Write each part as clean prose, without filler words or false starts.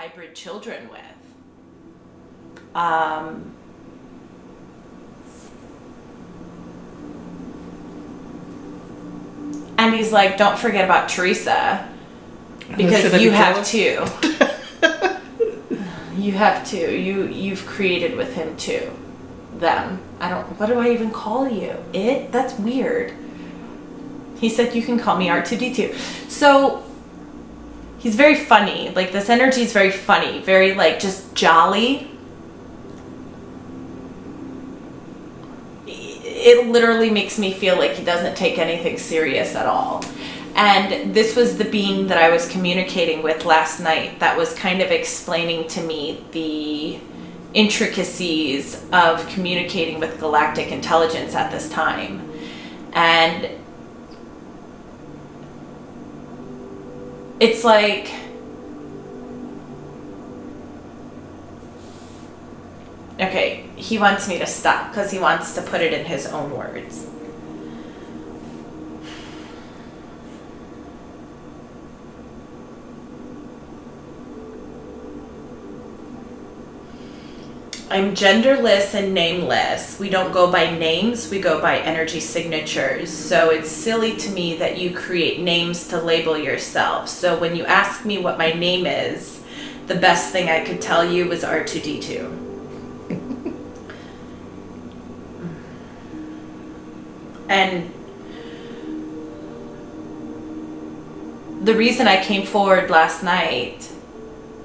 hybrid children with. And he's like, don't forget about Teresa, because you have too. You have too. You've created with him too. Them. What do I even call you? It? That's weird. He said you can call me R2D2. So he's very funny. Like, this energy is very funny, very like just jolly. It literally makes me feel like he doesn't take anything serious at all. And this was the being that I was communicating with last night that was kind of explaining to me the intricacies of communicating with galactic intelligence at this time. And it's like, okay, he wants me to stop because he wants to put it in his own words. I'm genderless and nameless. We don't go by names, we go by energy signatures. So it's silly to me that you create names to label yourself. So when you ask me what my name is, the best thing I could tell you was R2D2. And the reason I came forward last night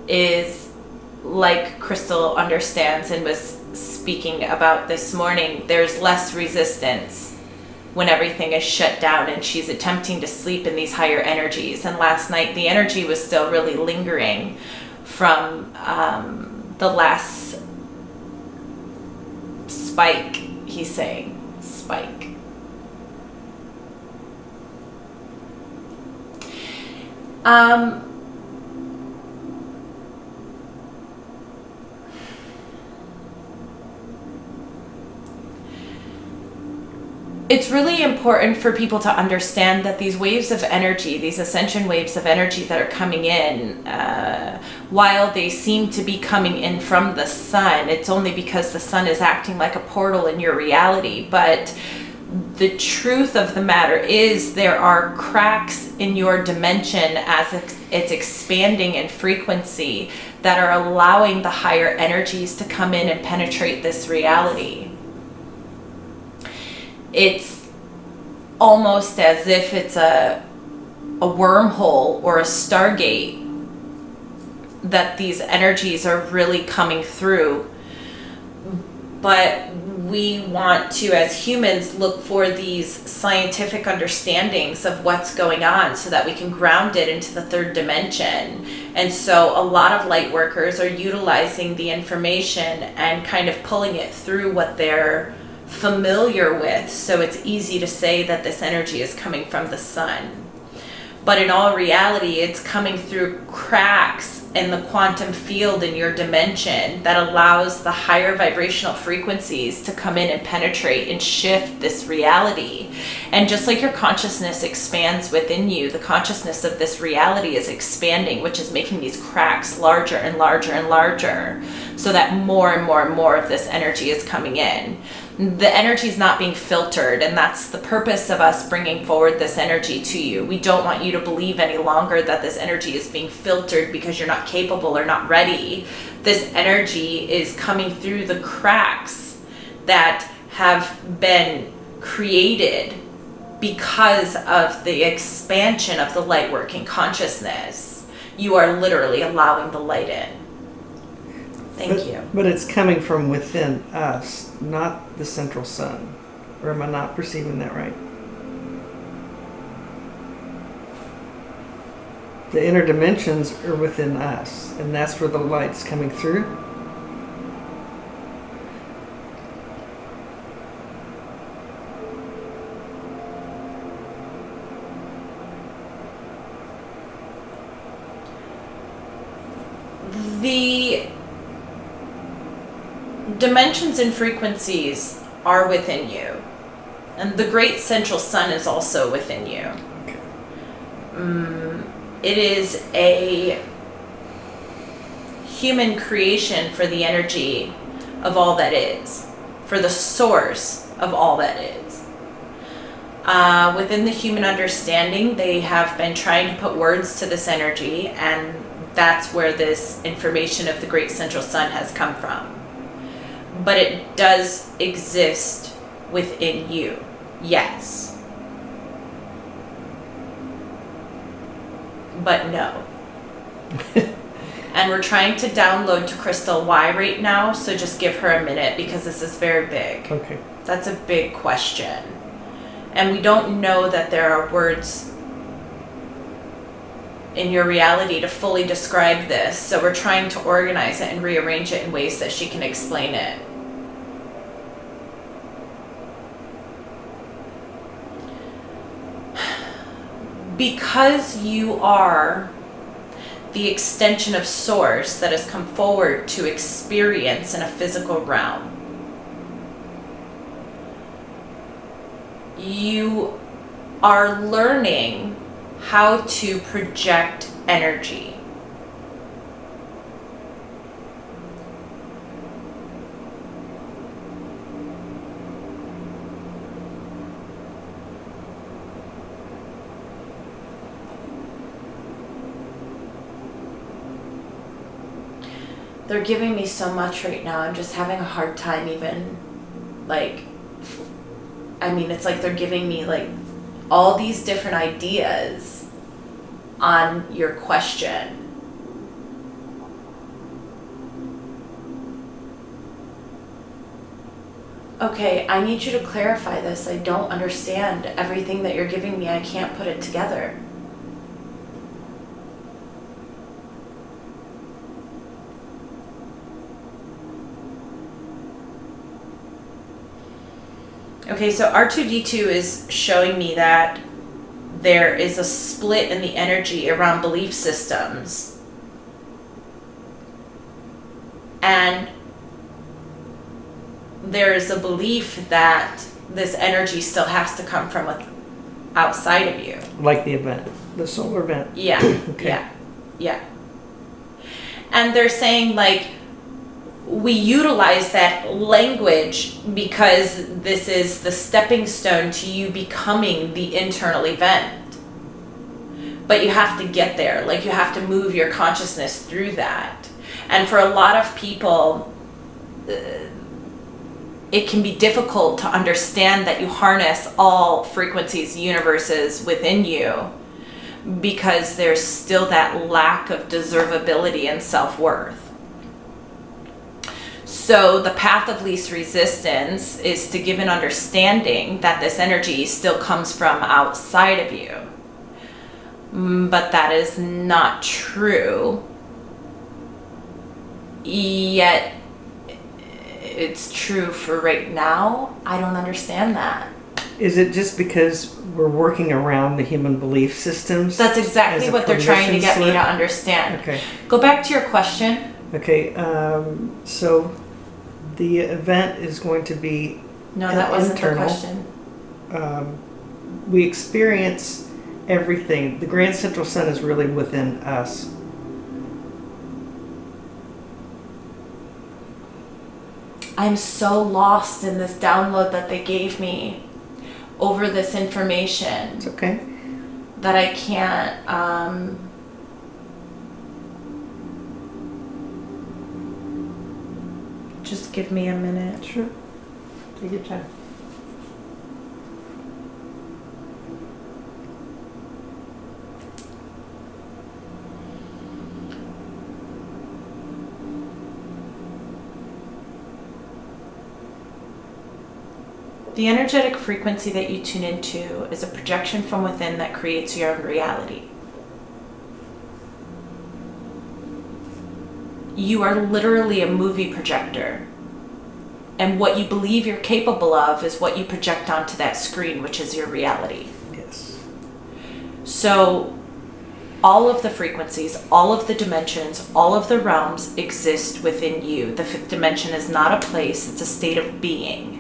is, like Crystal understands and was speaking about this morning, there's less resistance when everything is shut down and she's attempting to sleep in these higher energies. And last night the energy was still really lingering from the last spike, he's saying. Spike. It's really important for people to understand that these waves of energy, these ascension waves of energy that are coming in, while they seem to be coming in from the sun, it's only because the sun is acting like a portal in your reality. But the truth of the matter is there are cracks in your dimension as it's expanding in frequency that are allowing the higher energies to come in and penetrate this reality. It's almost as if it's a wormhole or a stargate that these energies are really coming through. But we want to, as humans, look for these scientific understandings of what's going on so that we can ground it into the third dimension. And so a lot of light workers are utilizing the information and kind of pulling it through what they're familiar with, so it's easy to say that this energy is coming from the sun. But in all reality, it's coming through cracks in the quantum field in your dimension that allows the higher vibrational frequencies to come in and penetrate and shift this reality. And just like your consciousness expands within you, the consciousness of this reality is expanding, which is making these cracks larger and larger and larger, so that more and more and more of this energy is coming in. The energy is not being filtered, and that's the purpose of us bringing forward this energy to you. We don't want you to believe any longer that this energy is being filtered because you're not capable or not ready. This energy is coming through the cracks that have been created because of the expansion of the light working consciousness. You are literally allowing the light in. Thank you. But it's coming from within us, not the central sun. Or am I not perceiving that right? The inner dimensions are within us, and that's where the light's coming through. The dimensions and frequencies are within you, and the great central sun is also within you. It is a human creation for the energy of all that is, for the source of all that is. Within the human understanding, they have been trying to put words to this energy, and that's where this information of the Great Central Sun has come from. But it does exist within you, yes. But no. And we're trying to download to Crystal Y right now, so just give her a minute because this is very big. Okay. That's a big question. And we don't know that there are words in your reality to fully describe this, so we're trying to organize it and rearrange it in ways that she can explain it. Because you are the extension of source that has come forward to experience in a physical realm, you are learning how to project energy. They're giving me so much right now. I'm just having a hard time even, like, I mean, it's like they're giving me, like, all these different ideas on your question. Okay, I need you to clarify this. I don't understand everything that you're giving me. I can't put it together. Okay, so R2D2 is showing me that there is a split in the energy around belief systems. And there is a belief that this energy still has to come from outside of you. Like the event, the solar event. Yeah, Okay. yeah. And they're saying, like, we utilize that language because this is the stepping stone to you becoming the internal event. But you have to get there. Like, you have to move your consciousness through that. And for a lot of people, it can be difficult to understand that you harness all frequencies, universes within you, because there's still that lack of deservability and self-worth. So the path of least resistance is to give an understanding that this energy still comes from outside of you. But that is not true. Yet it's true for right now. I don't understand that. Is it just because we're working around the human belief systems? That's exactly what they're trying to get me to understand. Okay. Go back to your question. Okay, so the event is going to be No, that wasn't internal. the question. We experience everything. The Grand Central Sun is really within us. I'm so lost in this download that they gave me over this information It's okay. that I can't, just give me a minute. Sure. Take your time. The energetic frequency that you tune into is a projection from within that creates your own reality. You are literally a movie projector. And what you believe you're capable of is what you project onto that screen, which is your reality. Yes. So all of the frequencies, all of the dimensions, all of the realms exist within you. The fifth dimension is not a place, it's a state of being.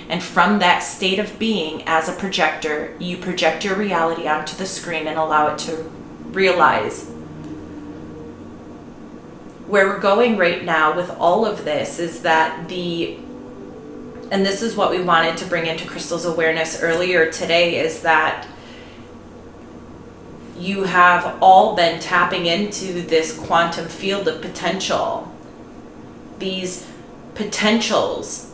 And from that state of being, as a projector, you project your reality onto the screen and allow it to realize where we're going right now with all of this is that and this is what we wanted to bring into Crystal's awareness earlier today, is that you have all been tapping into this quantum field of potential. These potentials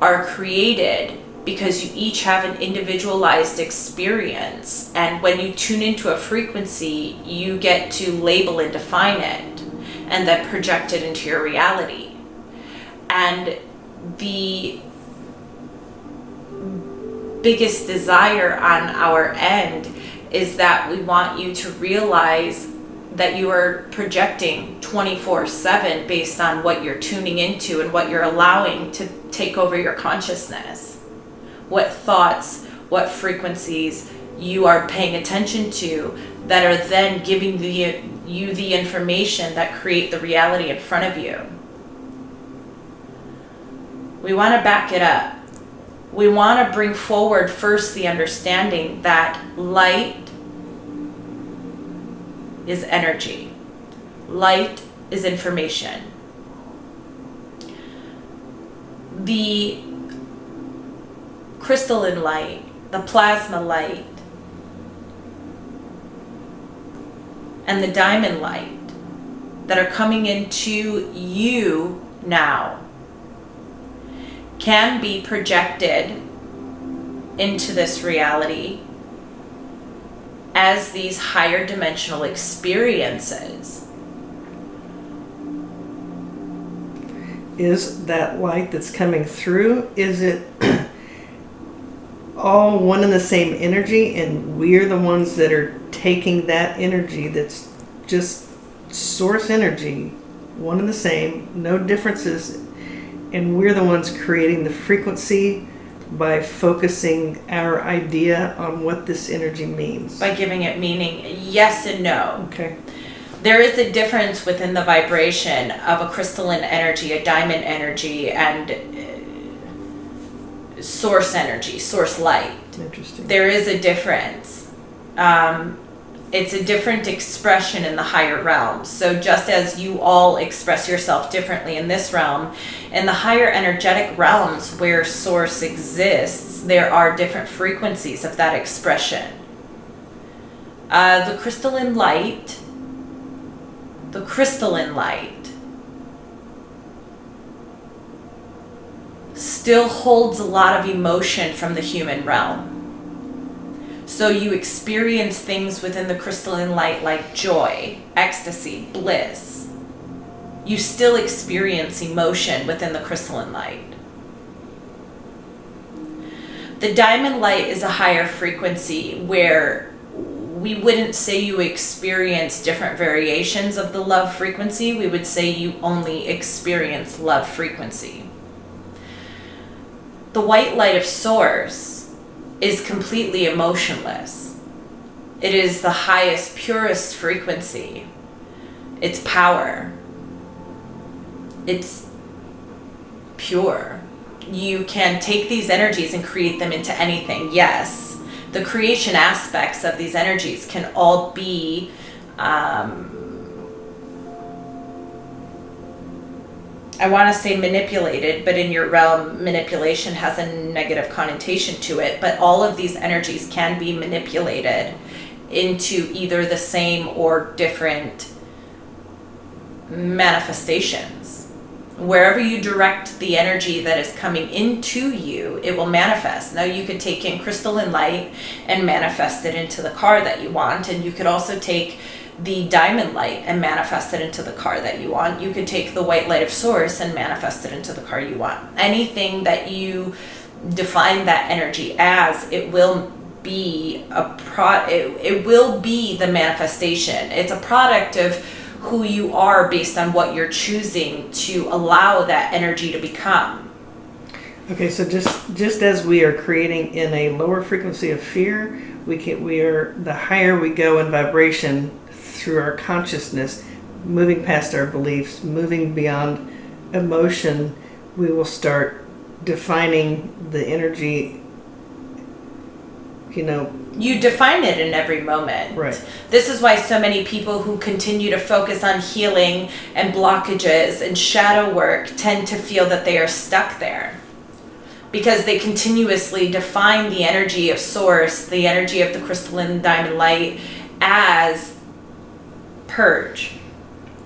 are created because you each have an individualized experience, and when you tune into a frequency, you get to label and define it and then project it into your reality. And the biggest desire on our end is that we want you to realize that you are projecting 24/7 based on what you're tuning into and what you're allowing to take over your consciousness. What thoughts, what frequencies you are paying attention to that are then giving you the information that create the reality in front of you. We want to back it up. We want to bring forward first the understanding that light is energy. Light is information. The crystalline light, the plasma light, and the diamond light that are coming into you now can be projected into this reality as these higher dimensional experiences. Is that light that's coming through, is it all one and the same energy, and we're the ones that are taking that energy that's just source energy, one and the same, no differences, and we're the ones creating the frequency by focusing our idea on what this energy means? By giving it meaning, yes and no. Okay. There is a difference within the vibration of a crystalline energy, a diamond energy, and source energy, source light. Interesting. There is a difference. It's a different expression in the higher realms. So just as you all express yourself differently in this realm, in the higher energetic realms where source exists, there are different frequencies of that expression. The crystalline light still holds a lot of emotion from the human realm. So you experience things within the crystalline light like joy, ecstasy, bliss. You still experience emotion within the crystalline light. The diamond light is a higher frequency where we wouldn't say you experience different variations of the love frequency. We would say you only experience love frequency. The white light of source is completely emotionless. It is the highest, purest frequency. It's power. It's pure. You can take these energies and create them into anything. Yes, the creation aspects of these energies can all be I want to say manipulated, but in your realm, manipulation has a negative connotation to it. But all of these energies can be manipulated into either the same or different manifestations. Wherever you direct the energy that is coming into you, it will manifest. Now you could take in crystalline light and manifest it into the car that you want, and you could also take the diamond light and manifest it into the car that you want. You could take the white light of source and manifest it into the car you want. Anything that you define that energy as, it will be it will be the manifestation. It's a product of who you are based on what you're choosing to allow that energy to become. Okay, so just as we are creating in a lower frequency of fear, the higher we go in vibration through our consciousness, moving past our beliefs, moving beyond emotion, we will start defining the energy, You define it in every moment. Right. This is why so many people who continue to focus on healing and blockages and shadow work tend to feel that they are stuck there. Because they continuously define the energy of source, the energy of the crystalline diamond light, as purge,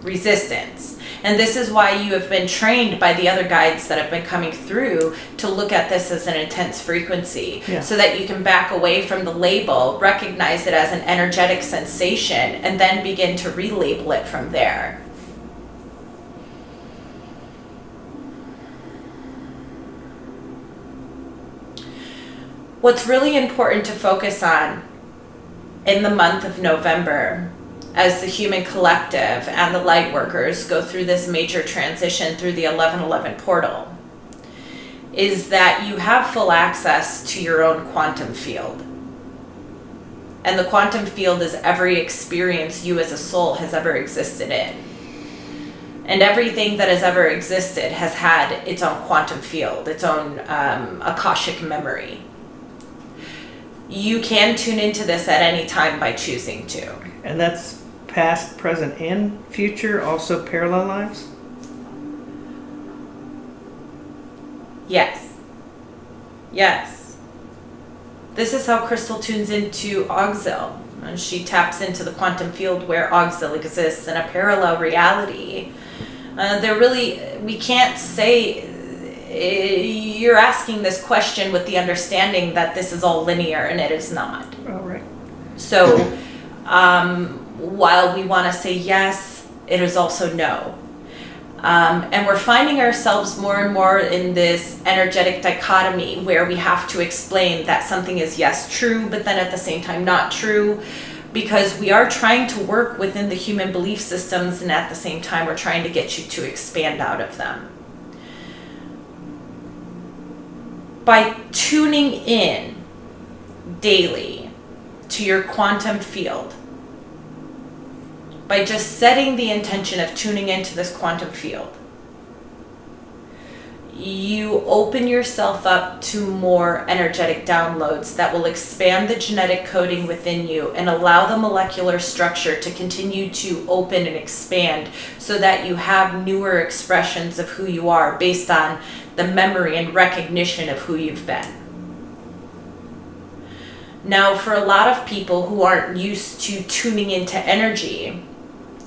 resistance. And this is why you have been trained by the other guides that have been coming through to look at this as an intense frequency, so that you can back away from the label, recognize it as an energetic sensation, and then begin to relabel it from there. What's really important to focus on in the month of November, as the human collective and the light workers go through this major transition through the 1111 portal, is that you have full access to your own quantum field. And the quantum field is every experience you as a soul has ever existed in. And everything that has ever existed has had its own quantum field, its own Akashic memory. You can tune into this at any time by choosing to. And that's past, present, and future, also parallel lives? Yes. Yes. This is how Crystal tunes into Auxil. And she taps into the quantum field where Auxil exists in a parallel reality. We can't say, you're asking this question with the understanding that this is all linear, and it is not. Oh, right. So, while we want to say yes, it is also no. And we're finding ourselves more and more in this energetic dichotomy where we have to explain that something is yes, true, but then at the same time not true, because we are trying to work within the human belief systems, and at the same time we're trying to get you to expand out of them. By tuning in daily to your quantum field, by just setting the intention of tuning into this quantum field, you open yourself up to more energetic downloads that will expand the genetic coding within you and allow the molecular structure to continue to open and expand, so that you have newer expressions of who you are based on the memory and recognition of who you've been. Now, for a lot of people who aren't used to tuning into energy,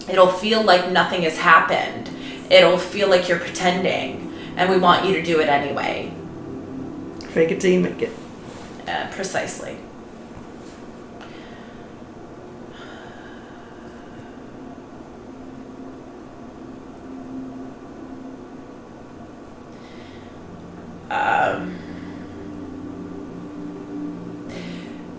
it'll feel like nothing has happened. It'll feel like you're pretending, and we want you to do it anyway. Fake it till you make it. Precisely.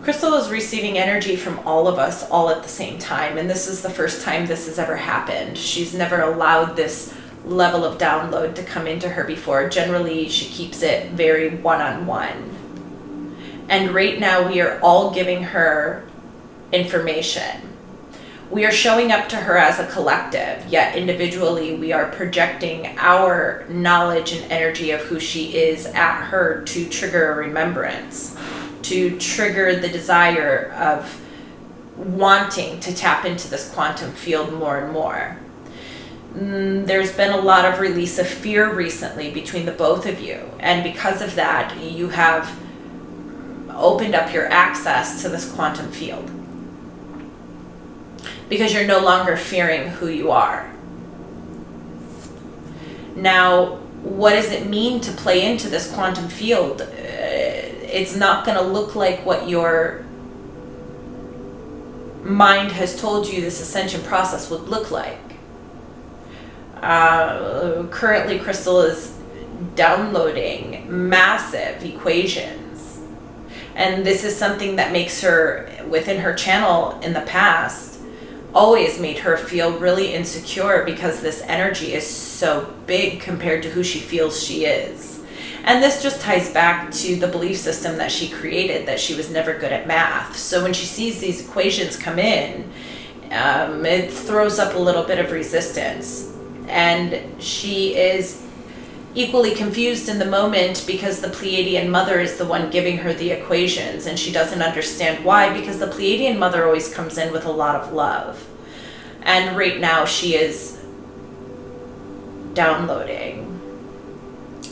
Crystal is receiving energy from all of us all at the same time, and this is the first time this has ever happened. She's never allowed this level of download to come into her before. Generally, she keeps it very one-on-one. And right now, we are all giving her information. We are showing up to her as a collective, yet individually we are projecting our knowledge and energy of who she is at her to trigger a remembrance, to trigger the desire of wanting to tap into this quantum field more and more. There's been a lot of release of fear recently between the both of you, and because of that, you have opened up your access to this quantum field, because you're no longer fearing who you are. Now, what does it mean to play into this quantum field? It's not going to look like what your mind has told you this ascension process would look like. Currently, Crystal is downloading massive equations. And this is something that makes her, within her channel in the past, always made her feel really insecure, because this energy is so big compared to who she feels she is. And this just ties back to the belief system that she created, that she was never good at math. So when she sees these equations come in, it throws up a little bit of resistance. And she is equally confused in the moment because the Pleiadian mother is the one giving her the equations, and she doesn't understand why, because the Pleiadian mother always comes in with a lot of love. And right now she is downloading.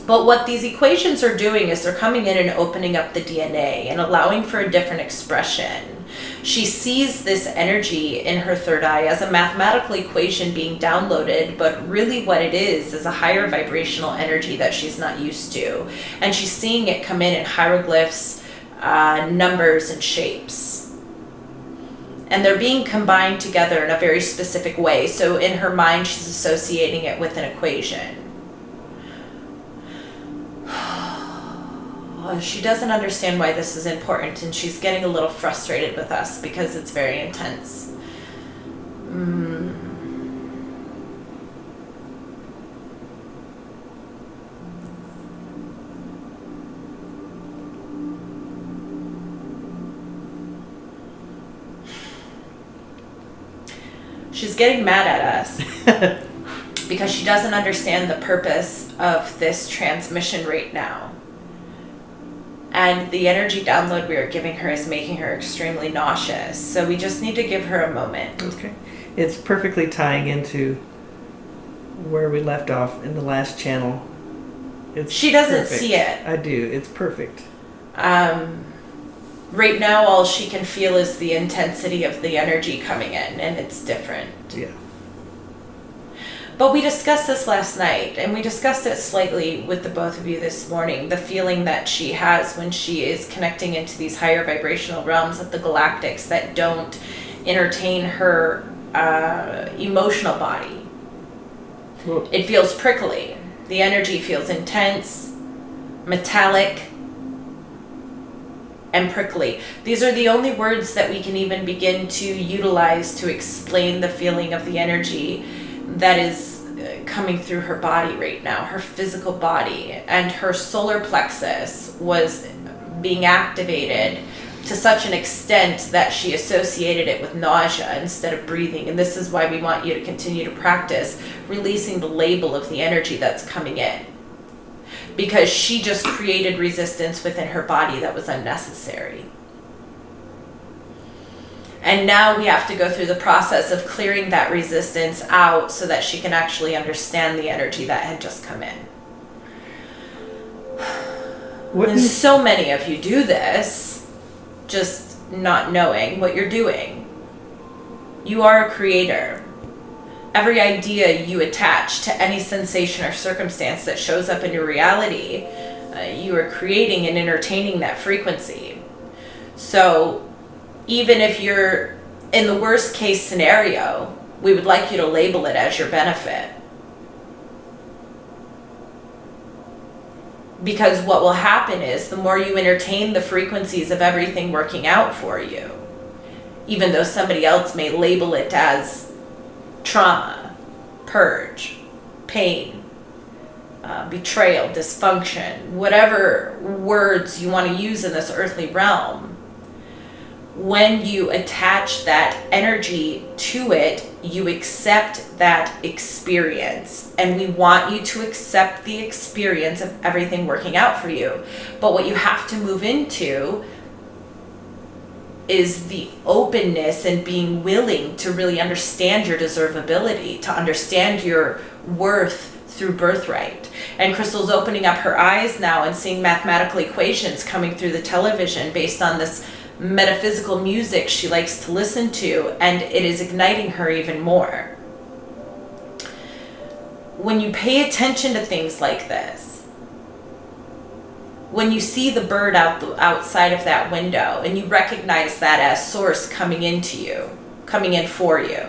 But what these equations are doing is they're coming in and opening up the DNA and allowing for a different expression. She sees this energy in her third eye as a mathematical equation being downloaded, but really what it is a higher vibrational energy that she's not used to. And she's seeing it come in hieroglyphs, numbers, and shapes. And they're being combined together in a very specific way. So in her mind, she's associating it with an equation. She doesn't understand why this is important, and she's getting a little frustrated with us because it's very intense. She's getting mad at us because she doesn't understand the purpose of this transmission right now. And the energy download we are giving her is making her extremely nauseous. So we just need to give her a moment. Okay. It's perfectly tying into where we left off in the last channel. She doesn't perfect. see it. I do. It's perfect. Right now, all she can feel is the intensity of the energy coming in, and it's different. Yeah. But we discussed this last night, and we discussed it slightly with the both of you this morning, the feeling that she has when she is connecting into these higher vibrational realms of the galactics that don't entertain her emotional body. Well, It feels prickly. The energy feels intense, metallic, and prickly. These are the only words that we can even begin to utilize to explain the feeling of the energy that is coming through her body right now, her physical body. And her solar plexus was being activated to such an extent that she associated it with nausea instead of breathing. And this is why we want you to continue to practice releasing the label of the energy that's coming in, because she just created resistance within her body that was unnecessary. And now we have to go through the process of clearing that resistance out so that she can actually understand the energy that had just come in. And so many of you do this, just not knowing what you're doing. You are a creator. Every idea you attach to any sensation or circumstance that shows up in your reality, you are creating and entertaining that frequency. So even if you're in the worst case scenario, we would like you to label it as your benefit. Because what will happen is the more you entertain the frequencies of everything working out for you, even though somebody else may label it as trauma, purge, pain, betrayal, dysfunction, whatever words you want to use in this earthly realm, when you attach that energy to it, you accept that experience. And we want you to accept the experience of everything working out for you. But what you have to move into is the openness and being willing to really understand your deservability, to understand your worth through birthright. And Crystal's opening up her eyes now and seeing mathematical equations coming through the television based on this metaphysical music she likes to listen to, and it is igniting her even more. When you pay attention to things like this, when you see the bird outside of that window and you recognize that as source coming into you, coming in for you,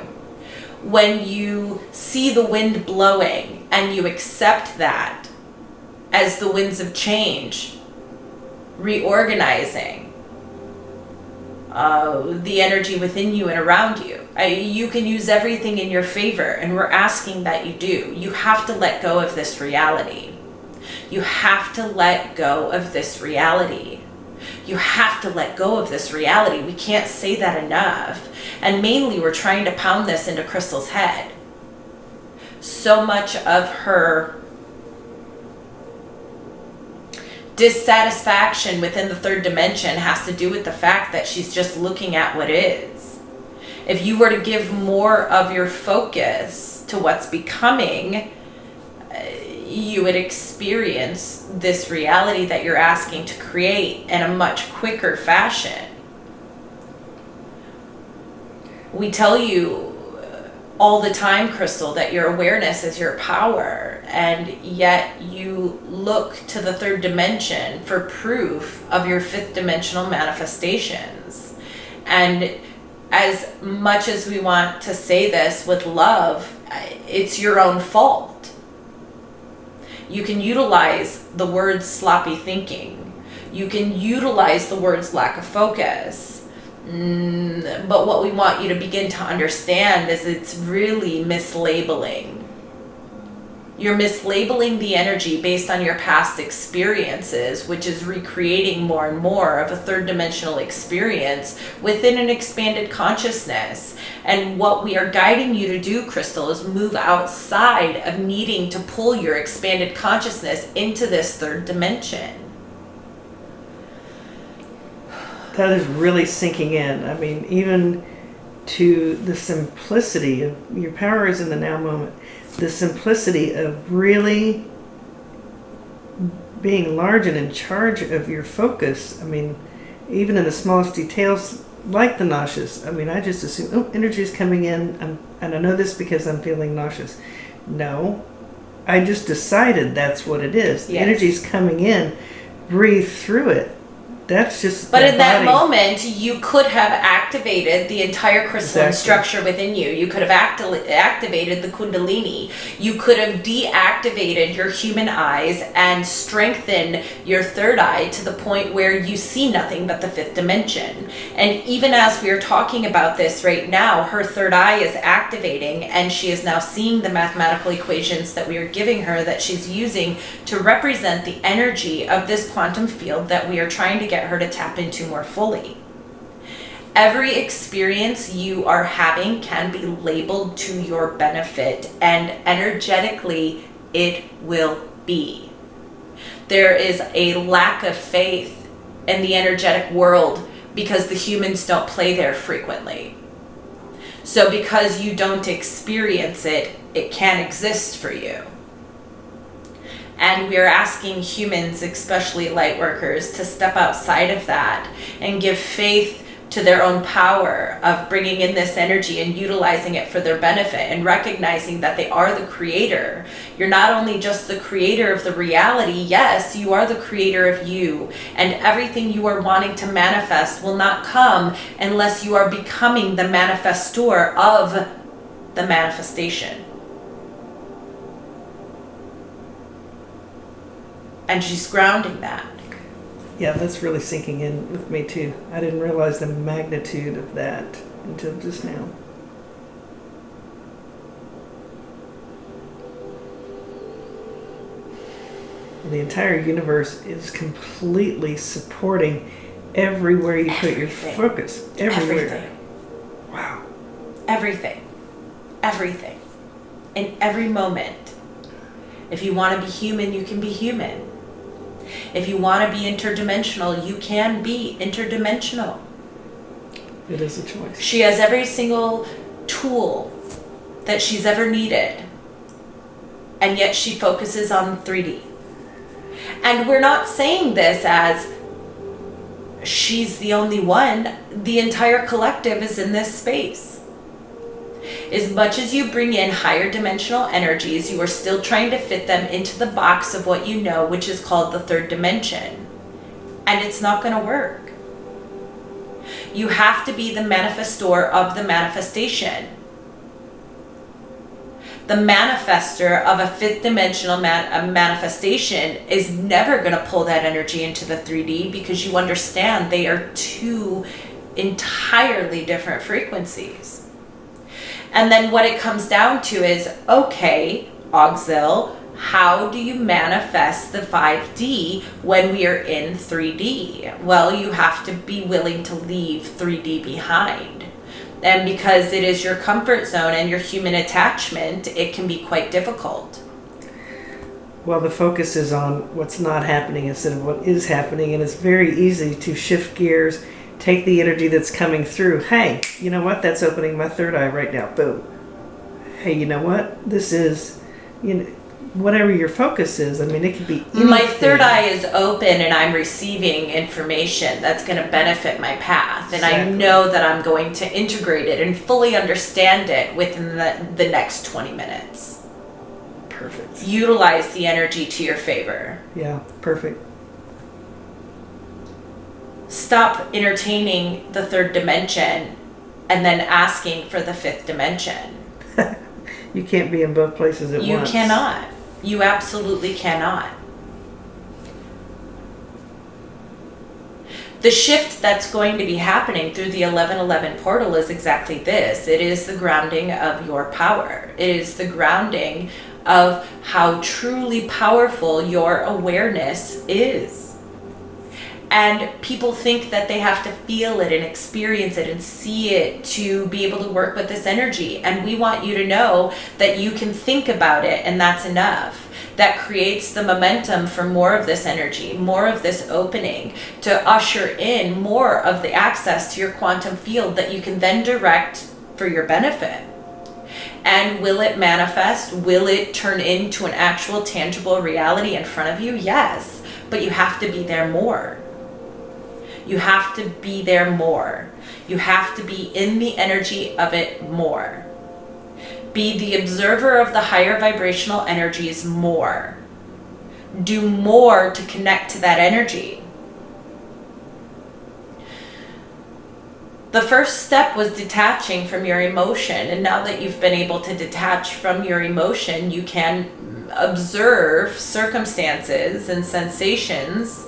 when you see the wind blowing and you accept that as the winds of change, reorganizing the energy within you and around you. You can use everything in your favor, and we're asking that you do. You have to let go of this reality. You have to let go of this reality. You have to let go of this reality. We can't say that enough. And mainly we're trying to pound this into Crystal's head. So much of her dissatisfaction within the third dimension has to do with the fact that she's just looking at what is. If you were to give more of your focus to what's becoming, you would experience this reality that you're asking to create in a much quicker fashion. We tell you all the time, Crystal, that your awareness is your power, and yet you look to the third dimension for proof of your fifth dimensional manifestations. And as much as we want to say this with love, it's your own fault. You can utilize the words sloppy thinking. You can utilize the words lack of focus. But what we want you to begin to understand is it's really mislabeling. You're mislabeling the energy based on your past experiences, which is recreating more and more of a third dimensional experience within an expanded consciousness. And what we are guiding you to do, Crystal, is move outside of needing to pull your expanded consciousness into this third dimension. That is really sinking in. I mean, even to the simplicity of your power is in the now moment. The simplicity of really being large and in charge of your focus. I mean, even in the smallest details, like the nauseous. I mean, I just assume, oh, energy is coming in, and I know this because I'm feeling nauseous. No, I just decided that's what it is. The energy is coming in. Breathe through it. That's just. But in that moment, you could have activated the entire crystalline structure within you. You could have activated the Kundalini. You could have deactivated your human eyes and strengthened your third eye to the point where you see nothing but the fifth dimension. And even as we are talking about this right now, her third eye is activating, and she is now seeing the mathematical equations that we are giving her that she's using to represent the energy of this quantum field that we are trying to get her to tap into more fully. Every experience you are having can be labeled to your benefit, and energetically it will be. There is a lack of faith in the energetic world because the humans don't play there frequently. So because you don't experience it, it can't exist for you. And we are asking humans, especially light workers, to step outside of that and give faith to their own power of bringing in this energy and utilizing it for their benefit, and recognizing that they are the creator. You're not only just the creator of the reality, yes, you are the creator of you, and everything you are wanting to manifest will not come unless you are becoming the manifestor of the manifestation. And she's grounding that. Yeah, that's really sinking in with me too. I didn't realize the magnitude of that until just now. The entire universe is completely supporting everywhere you put your focus. Everywhere. Everything. Wow. Everything. Everything. In every moment. If you want to be human, you can be human. If you want to be interdimensional, you can be interdimensional. It is a choice. She has every single tool that she's ever needed, and yet she focuses on 3D. And we're not saying this as she's the only one. The entire collective is in this space. As much as you bring in higher dimensional energies, you are still trying to fit them into the box of what you know, which is called the third dimension. And it's not going to work. You have to be the manifestor of the manifestation. The manifester of a fifth dimensional manifestation is never going to pull that energy into the 3D, because you understand they are two entirely different frequencies. And then what it comes down to is, okay, Auxil, how do you manifest the 5D when we are in 3D? Well, you have to be willing to leave 3D behind. And because it is your comfort zone and your human attachment, it can be quite difficult. Well, the focus is on what's not happening instead of what is happening, and it's very easy to shift gears, take the energy that's coming through. Hey, you know what? That's opening my third eye right now. Boom. Hey, you know what? This is, whatever your focus is. I mean, it could be anything. My third eye is open and I'm receiving information that's going to benefit my path. And Exactly. I know that I'm going to integrate it and fully understand it within the next 20 minutes. Perfect. Utilize the energy to your favor. Yeah, perfect. Stop entertaining the third dimension and then asking for the fifth dimension. You can't be in both places at You once. cannot. You absolutely cannot. The shift that's going to be happening through the 1111 portal is exactly this. It is the grounding of your power. It is the grounding of how truly powerful your awareness is. And people think that they have to feel it and experience it and see it to be able to work with this energy. And we want you to know that you can think about it and that's enough. That creates the momentum for more of this energy, more of this opening, to usher in more of the access to your quantum field that you can then direct for your benefit. And will it manifest? Will it turn into an actual tangible reality in front of you? Yes, but you have to be there more. You have to be there more. You have to be in the energy of it more. Be the observer of the higher vibrational energies more. Do more to connect to that energy. The first step was detaching from your emotion, and now that you've been able to detach from your emotion, you can observe circumstances and sensations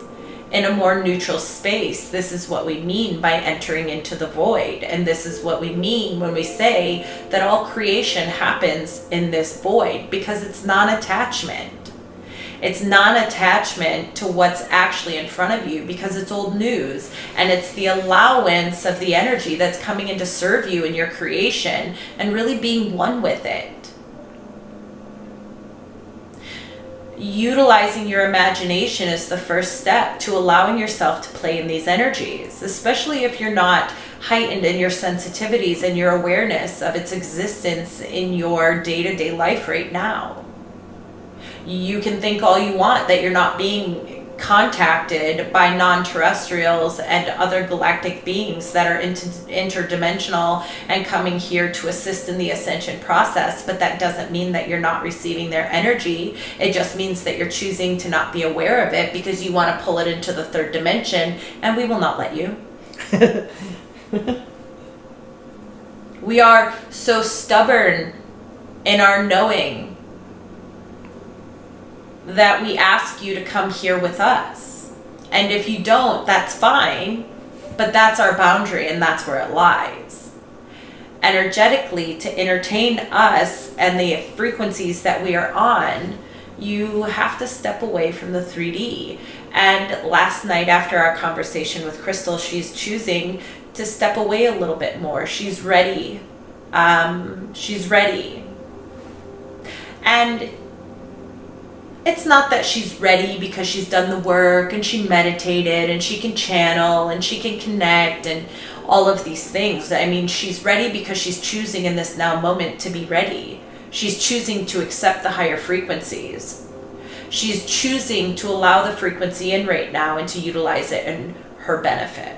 in a more neutral space. This is what we mean by entering into the void, and this is what we mean when we say that all creation happens in this void, because it's non-attachment. It's non-attachment to what's actually in front of you, because it's old news, and it's the allowance of the energy that's coming in to serve you in your creation and really being one with it. Utilizing your imagination is the first step to allowing yourself to play in these energies, especially if you're not heightened in your sensitivities and your awareness of its existence in your day-to-day life right now. You can think all you want that you're not being contacted by non-terrestrials and other galactic beings that are interdimensional and coming here to assist in the ascension process, but that doesn't mean that you're not receiving their energy. It just means that you're choosing to not be aware of it because you want to pull it into the third dimension, and we will not let you. We are so stubborn in our knowing that we ask you to come here with us. And if you don't, that's fine, but that's our boundary and that's where it lies. Energetically, to entertain us and the frequencies that we are on, you have to step away from the 3D. And last night after our conversation with Crystal, she's choosing to step away a little bit more. She's ready. She's ready. And it's not that she's ready because she's done the work and she meditated and she can channel and she can connect and all of these things. I mean, she's ready because she's choosing in this now moment to be ready. She's choosing to accept the higher frequencies. She's choosing to allow the frequency in right now and to utilize it in her benefit.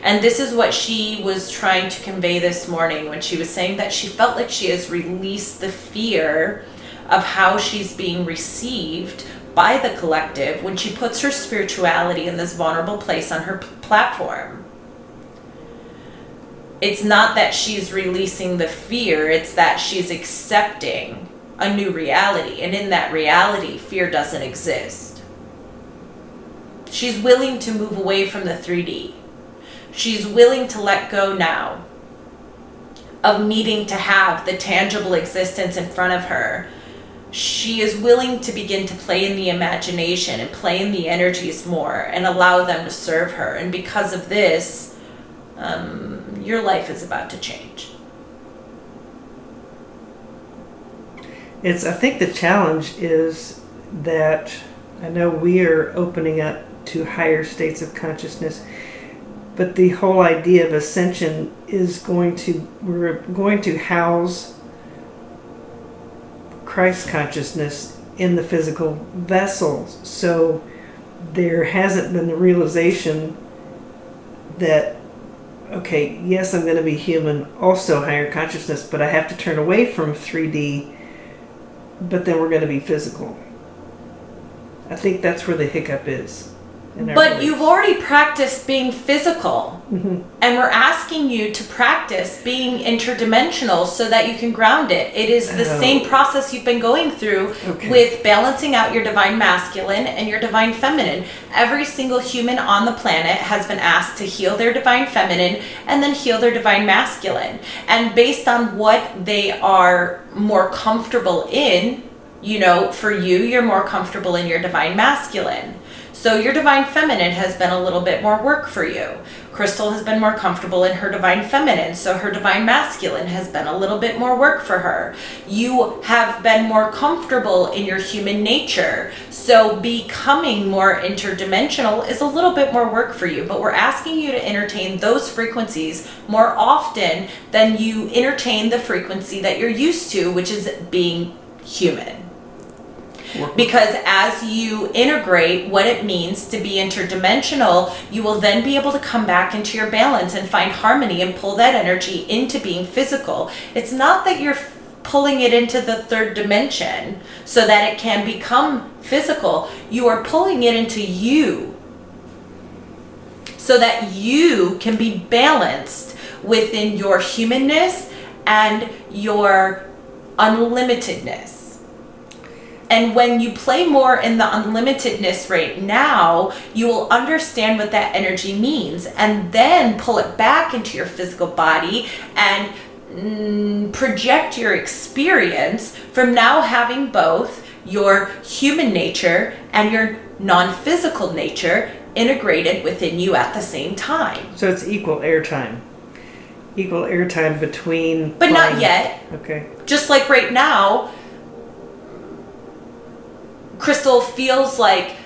And this is what she was trying to convey this morning when she was saying that she felt like she has released the fear of how she's being received by the collective when she puts her spirituality in this vulnerable place on her platform. It's not that she's releasing the fear, it's that she's accepting a new reality. And in that reality, fear doesn't exist. She's willing to move away from the 3D. She's willing to let go now of needing to have the tangible existence in front of her. She is willing to begin to play in the imagination and play in the energies more and allow them to serve her. And because of this, your life is about to change. I think the challenge is that I know we are opening up to higher states of consciousness, but the whole idea of ascension is we're going to house Christ consciousness in the physical vessels. So there hasn't been the realization that, okay, yes, I'm going to be human, also higher consciousness, but I have to turn away from 3D, but then we're going to be physical. I think that's where the hiccup is. But you've already practiced being physical, Mm-hmm. and we're asking you to practice being interdimensional so that you can ground it. It is the same process you've been going through with balancing out your divine masculine and your divine feminine. Every single human on the planet has been asked to heal their divine feminine and then heal their divine masculine. And based on what they are more comfortable in, for you, you're more comfortable in your divine masculine. So your divine feminine has been a little bit more work for you. Crystal has been more comfortable in her divine feminine, so her divine masculine has been a little bit more work for her. You have been more comfortable in your human nature, so becoming more interdimensional is a little bit more work for you, but we're asking you to entertain those frequencies more often than you entertain the frequency that you're used to, which is being human. Because as you integrate what it means to be interdimensional, you will then be able to come back into your balance and find harmony and pull that energy into being physical. It's not that you're pulling it into the third dimension so that it can become physical. You are pulling it into you so that you can be balanced within your humanness and your unlimitedness. And when you play more in the unlimitedness right now, you will understand what that energy means and then pull it back into your physical body and project your experience from now having both your human nature and your non-physical nature integrated within you at the same time. So it's equal airtime. Equal airtime between... But not yet. Okay. Just like right now, Crystal feels like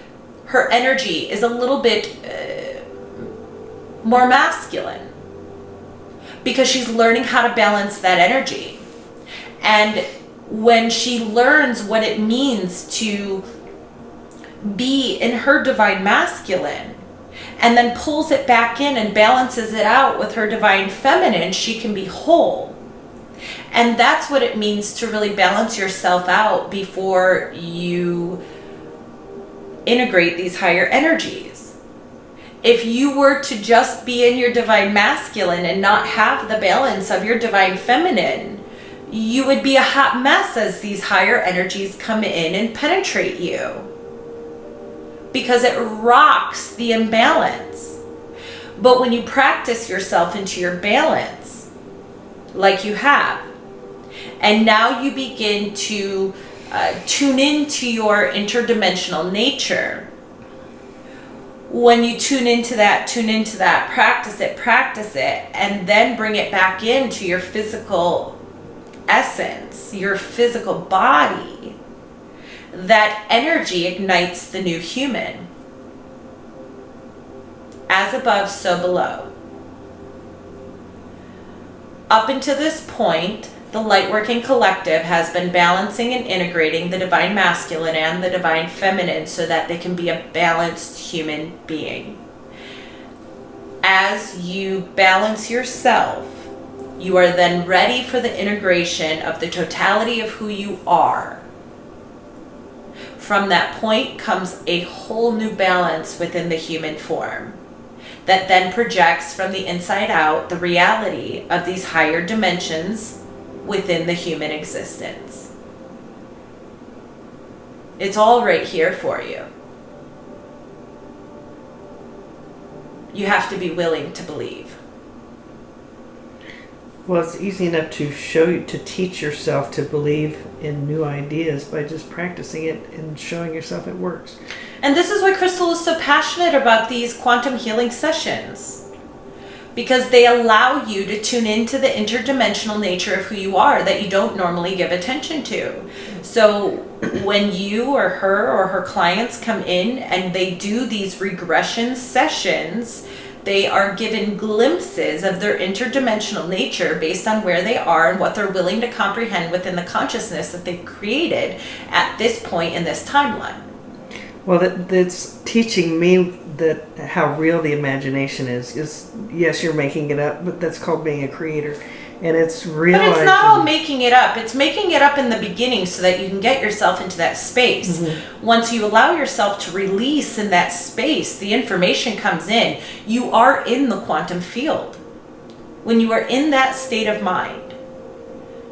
her energy is a little bit more masculine because she's learning how to balance that energy. And when she learns what it means to be in her divine masculine and then pulls it back in and balances it out with her divine feminine, she can be whole. And that's what it means to really balance yourself out before you integrate these higher energies. If you were to just be in your divine masculine and not have the balance of your divine feminine, you would be a hot mess as these higher energies come in and penetrate you, because it rocks the imbalance. But when you practice yourself into your balance, like you have, and now you begin to tune into your interdimensional nature. When you tune into that, practice it, and then bring it back into your physical essence, your physical body, that energy ignites the new human. As above, so below. Up until this point, the Lightworking Collective has been balancing and integrating the divine masculine and the divine feminine so that they can be a balanced human being. As you balance yourself, you are then ready for the integration of the totality of who you are. From that point comes a whole new balance within the human form that then projects from the inside out the reality of these higher dimensions within the human existence. It's all right here for you. You have to be willing to believe. Well, it's easy enough to to teach yourself to believe in new ideas by just practicing it and showing yourself it works. And this is why Crystal is so passionate about these quantum healing sessions. because they allow you to tune into the interdimensional nature of who you are that you don't normally give attention to. So when you or her clients come in and they do these regression sessions, they are given glimpses of their interdimensional nature based on where they are and what they're willing to comprehend within the consciousness that they've created at this point in this timeline. Well, that's teaching me that how real the imagination is. Yes, you're making it up, but that's called being a creator. And it's realizing... But it's not all making it up. It's making it up in the beginning so that you can get yourself into that space. Mm-hmm. Once you allow yourself to release in that space, the information comes in. You are in the quantum field. When you are in that state of mind,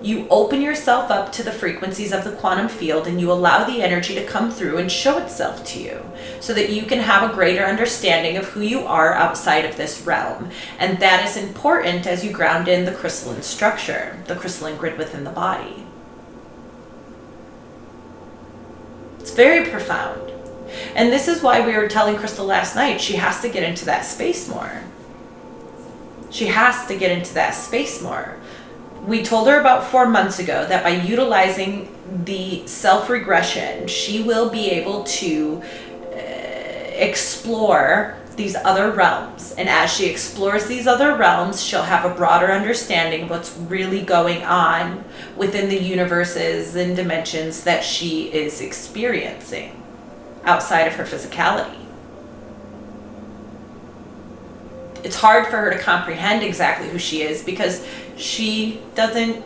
you open yourself up to the frequencies of the quantum field and you allow the energy to come through and show itself to you so that you can have a greater understanding of who you are outside of this realm. And that is important as you ground in the crystalline structure, the crystalline grid within the body. It's very profound. And this is why we were telling Crystal last night, she has to get into that space more. She has to get into that space more. We told her about 4 months ago that by utilizing the self-regression, she will be able to explore these other realms. And as she explores these other realms, she'll have a broader understanding of what's really going on within the universes and dimensions that she is experiencing outside of her physicality. It's hard for her to comprehend exactly who she is because she doesn't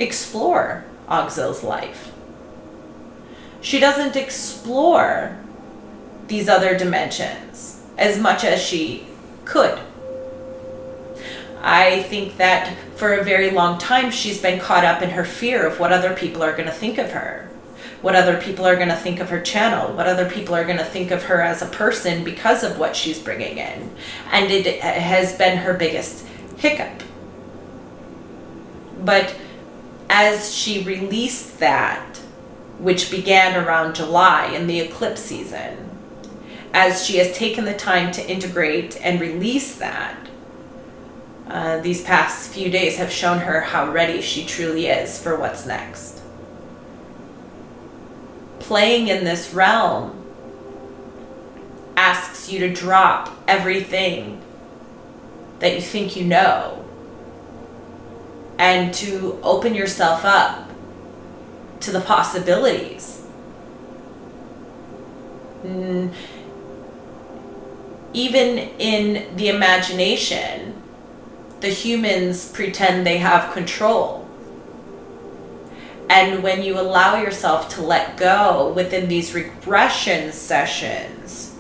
explore Auxil's life. She doesn't explore these other dimensions as much as she could. I think that for a very long time she's been caught up in her fear of what other people are going to think of her, what other people are going to think of her channel, what other people are going to think of her as a person because of what she's bringing in. And it has been her biggest hiccup. But as she released that, which began around July in the eclipse season, as she has taken the time to integrate and release that, these past few days have shown her how ready she truly is for what's next. Playing in this realm asks you to drop everything that you think you know and to open yourself up to the possibilities. Even in the imagination, the humans pretend they have control. And when you allow yourself to let go within these regression sessions,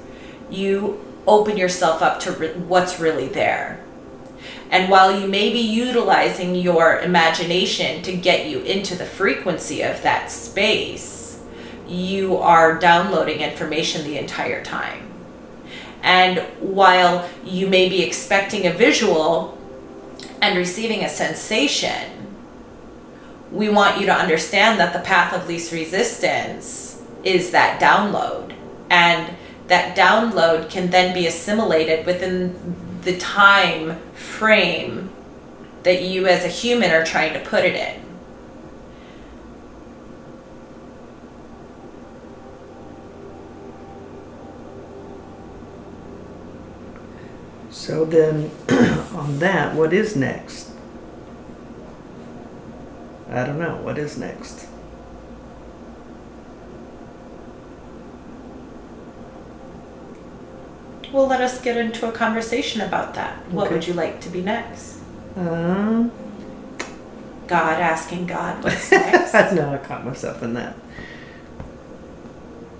you open yourself up to what's really there. And while you may be utilizing your imagination to get you into the frequency of that space, you are downloading information the entire time. And while you may be expecting a visual and receiving a sensation, we want you to understand that the path of least resistance is that download. And that download can then be assimilated within the time frame that you as a human are trying to put it in. So then, on that, what is next? I don't know. What is next? Well, let us get into a conversation about that. What Okay. would you like to be next? Um, God asking God what's next. no, I caught myself in that.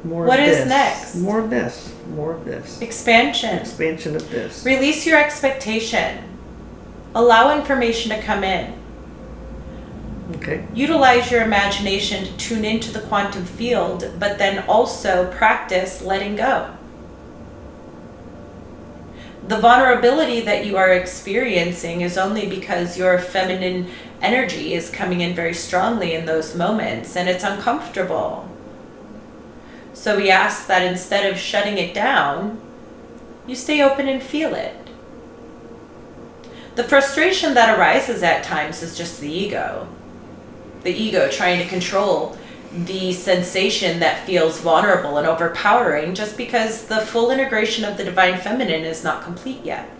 More What of is this. next? More of this. More of this. Expansion. Expansion of this. Release your expectation. Allow information to come in. Okay. Utilize your imagination to tune into the quantum field, but then also practice letting go. The vulnerability that you are experiencing is only because your feminine energy is coming in very strongly in those moments, and it's uncomfortable. So we ask that instead of shutting it down, you stay open and feel it. The frustration that arises at times is just the ego. The ego trying to control the sensation that feels vulnerable and overpowering just because the full integration of the divine feminine is not complete yet.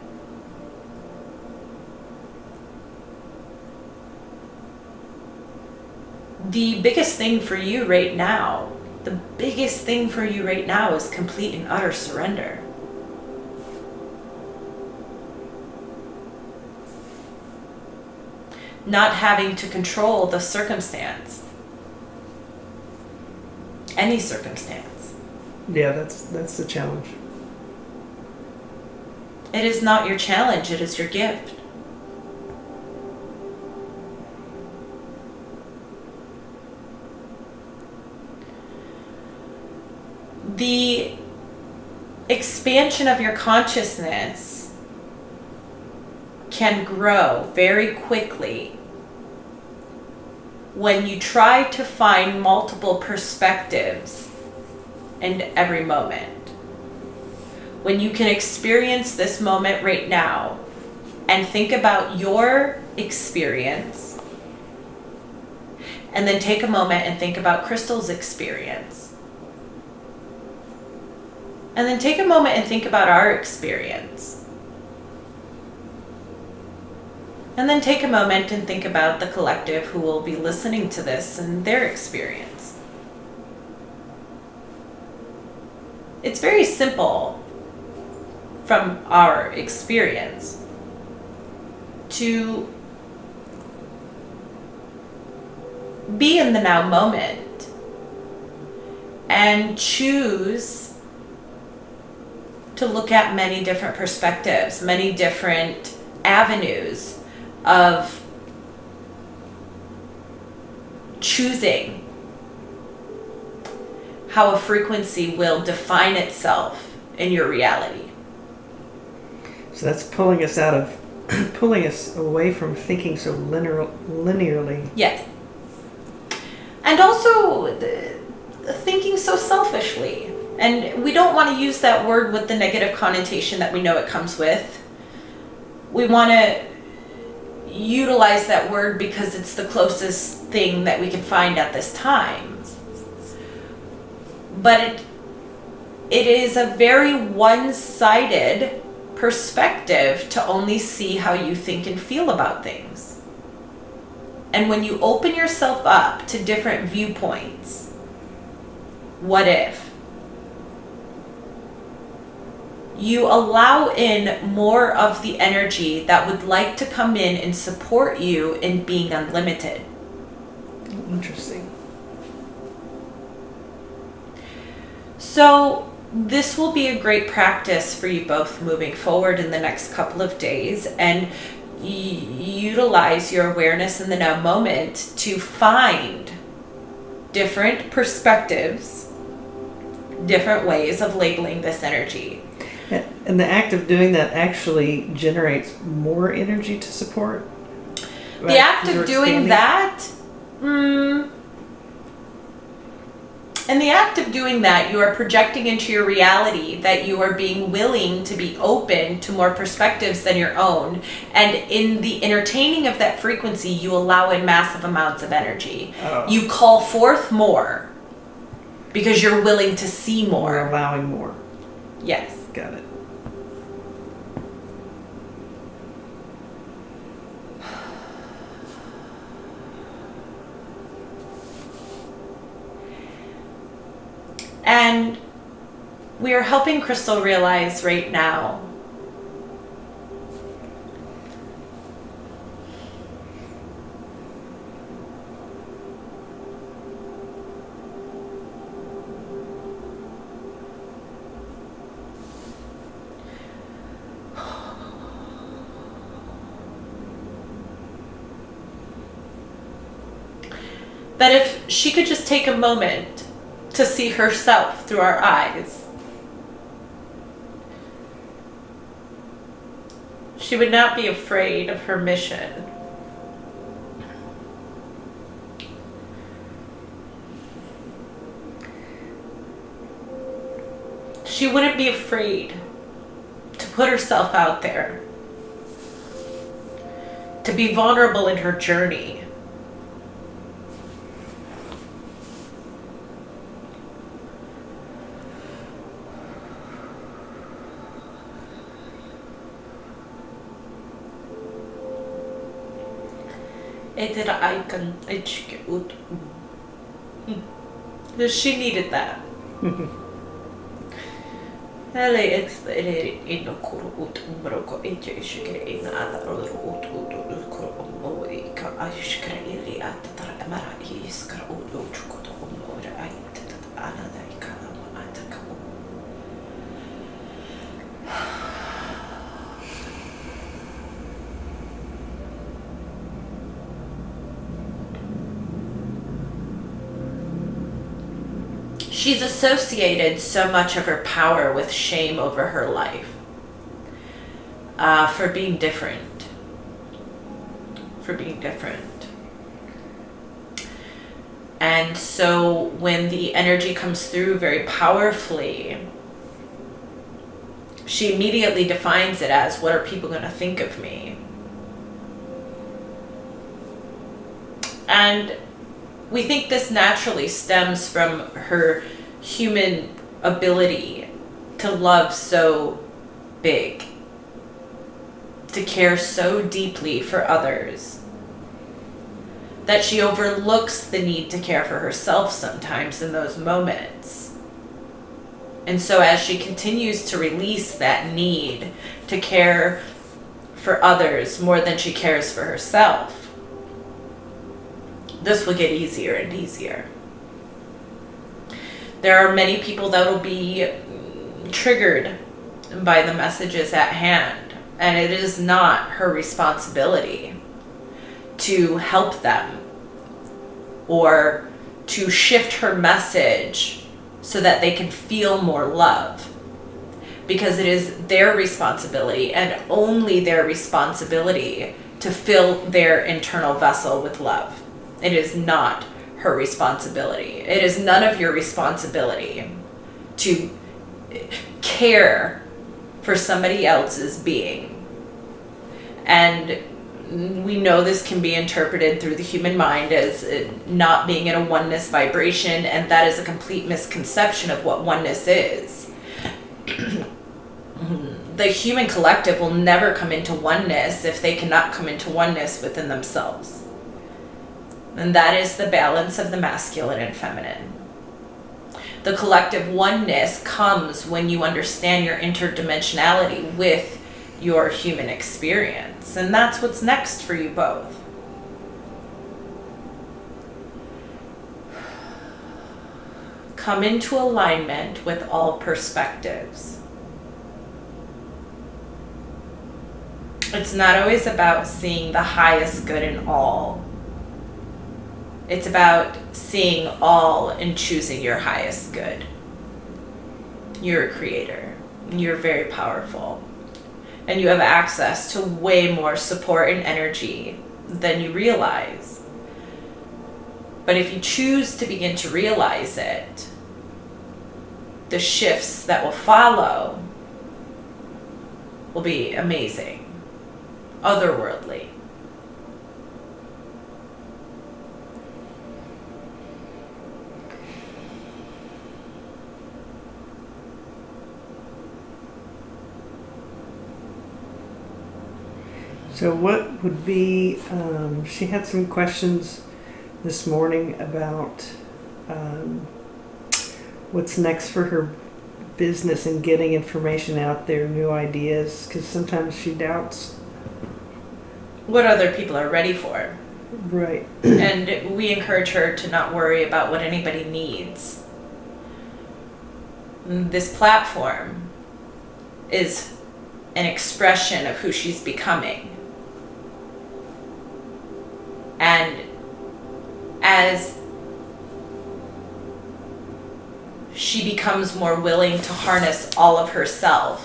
The biggest thing for you right now, is complete and utter surrender. Not having to control the circumstance. Any circumstance. Yeah, that's the challenge. It is not your challenge, it is your gift. The expansion of your consciousness can grow very quickly when you try to find multiple perspectives in every moment. When you can experience this moment right now and think about your experience, and then take a moment and think about Crystal's experience. And then take a moment and think about our experience. And then take a moment and think about the collective who will be listening to this and their experience. It's very simple from our experience to be in the now moment and choose to look at many different perspectives, many different avenues of choosing how a frequency will define itself in your reality. So that's pulling us away from thinking so linearly. Yes. And also thinking so selfishly. And we don't want to use that word with the negative connotation that we know it comes with. We want to utilize that word because it's the closest thing that we can find at this time. But it is a very one-sided perspective to only see how you think and feel about things. And when you open yourself up to different viewpoints, what if? You allow in more of the energy that would like to come in and support you in being unlimited. Interesting. So this will be a great practice for you both moving forward in the next couple of days, and utilize your awareness in the now moment to find different perspectives, different ways of labeling this energy. And the act of doing that actually generates more energy to support? The act of doing that, in the act of doing that, you are projecting into your reality that you are being willing to be open to more perspectives than your own. And in the entertaining of that frequency, you allow in massive amounts of energy. Oh. You call forth more because you're willing to see more. We're allowing more. Yes. Got it. And we are helping Crystal realize right now that if she could just take a moment to see herself through our eyes, she would not be afraid of her mission. She wouldn't be afraid to put herself out there. to be vulnerable in her journey. She needed that. She's associated so much of her power with shame over her life, for being different. And so when the energy comes through very powerfully, she immediately defines it as, what are people going to think of me? And we think this naturally stems from her human ability to love so big, to care so deeply for others, that she overlooks the need to care for herself sometimes in those moments. And so as she continues to release that need to care for others more than she cares for herself, this will get easier and easier. There are many people that will be triggered by the messages at hand, and it is not her responsibility to help them or to shift her message so that they can feel more love, because it is their responsibility and only their responsibility to fill their internal vessel with love. It is not her responsibility. It is none of your responsibility to care for somebody else's being. And we know this can be interpreted through the human mind as not being in a oneness vibration, and that is a complete misconception of what oneness is. The human collective will never come into oneness if they cannot come into oneness within themselves. And that is the balance of the masculine and feminine. The collective oneness comes when you understand your interdimensionality with your human experience. And that's what's next for you both. Come into alignment with all perspectives. It's not always about seeing the highest good in all. It's about seeing all and choosing your highest good. You're a creator. You're very powerful. And you have access to way more support and energy than you realize. But if you choose to begin to realize it, the shifts that will follow will be amazing, otherworldly. So what would be, she had some questions this morning about what's next for her business and getting information out there, new ideas, because sometimes she doubts. What other people are ready for. Right. And we encourage her to not worry about what anybody needs. This platform is an expression of who she's becoming. And as she becomes more willing to harness all of herself,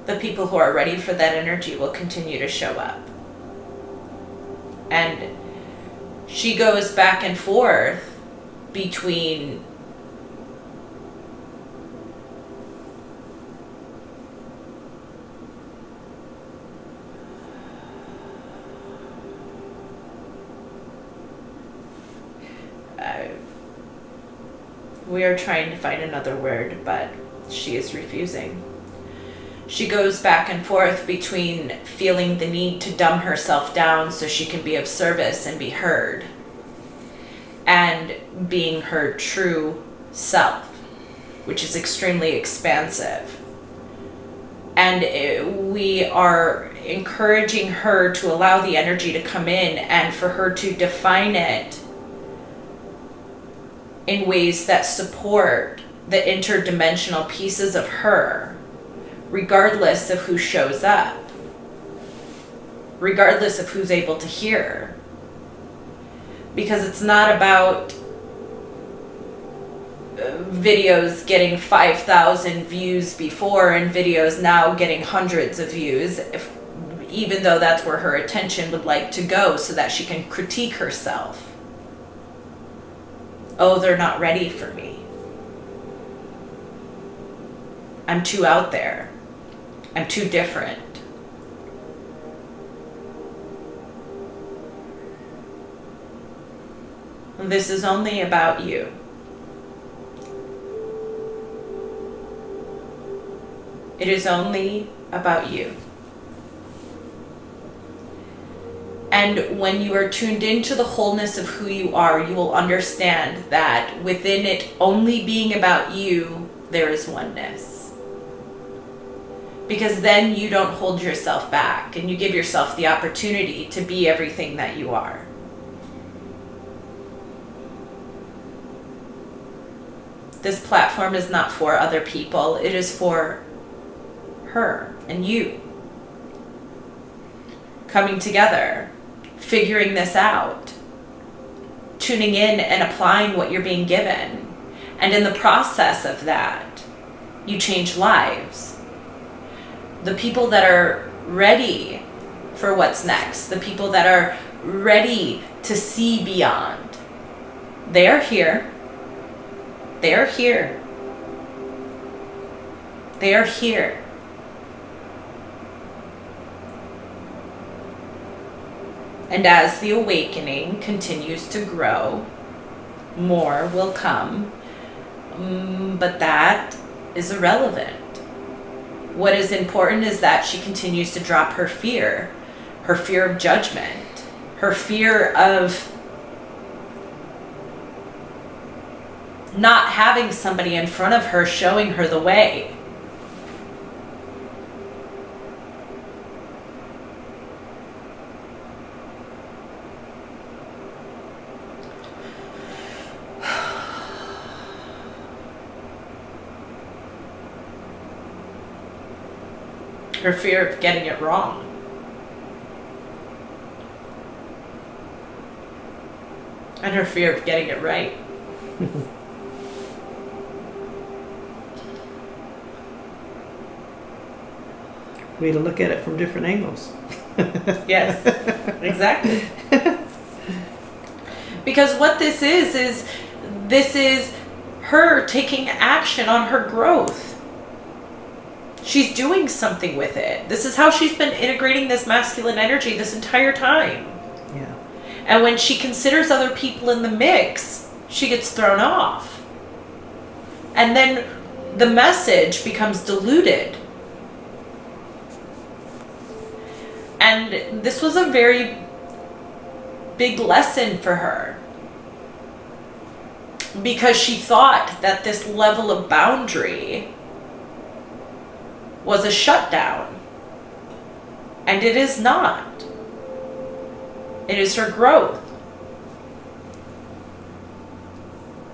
the people who are ready for that energy will continue to show up. And she goes back and forth between We are trying to find another word, but she is refusing. She goes back and forth between feeling the need to dumb herself down so she can be of service and be heard, and being her true self, which is extremely expansive. And we are encouraging her to allow the energy to come in and for her to define it in ways that support the interdimensional pieces of her, regardless of who shows up, regardless of who's able to hear. Because it's not about videos getting 5,000 views before and videos now getting hundreds of views, even though that's where her attention would like to go so that she can critique herself. Oh, they're not ready for me. I'm too out there. I'm too different. This is only about you. It is only about you. And when you are tuned into the wholeness of who you are, you will understand that within it only being about you, there is oneness. Because then you don't hold yourself back and you give yourself the opportunity to be everything that you are. This platform is not for other people. It is for her and you. Coming together, figuring this out, tuning in and applying what you're being given. And in the process of that, you change lives. The people that are ready for what's next, the people that are ready to see beyond, they are here. They are here. They are here. And as the awakening continues to grow, more will come. But that is irrelevant. What is important is that she continues to drop her fear of judgment, her fear of not having somebody in front of her showing her the way. Her fear of getting it wrong. And her fear of getting it right. Way to look at it from different angles. Yes, exactly. Because what this is her taking action on her growth. She's doing something with it. This is how she's been integrating this masculine energy this entire time. Yeah. And when she considers other people in the mix, she gets thrown off. And then the message becomes diluted. And this was a very big lesson for her. Because she thought that this level of boundary was a shutdown. And it is not. It is her growth.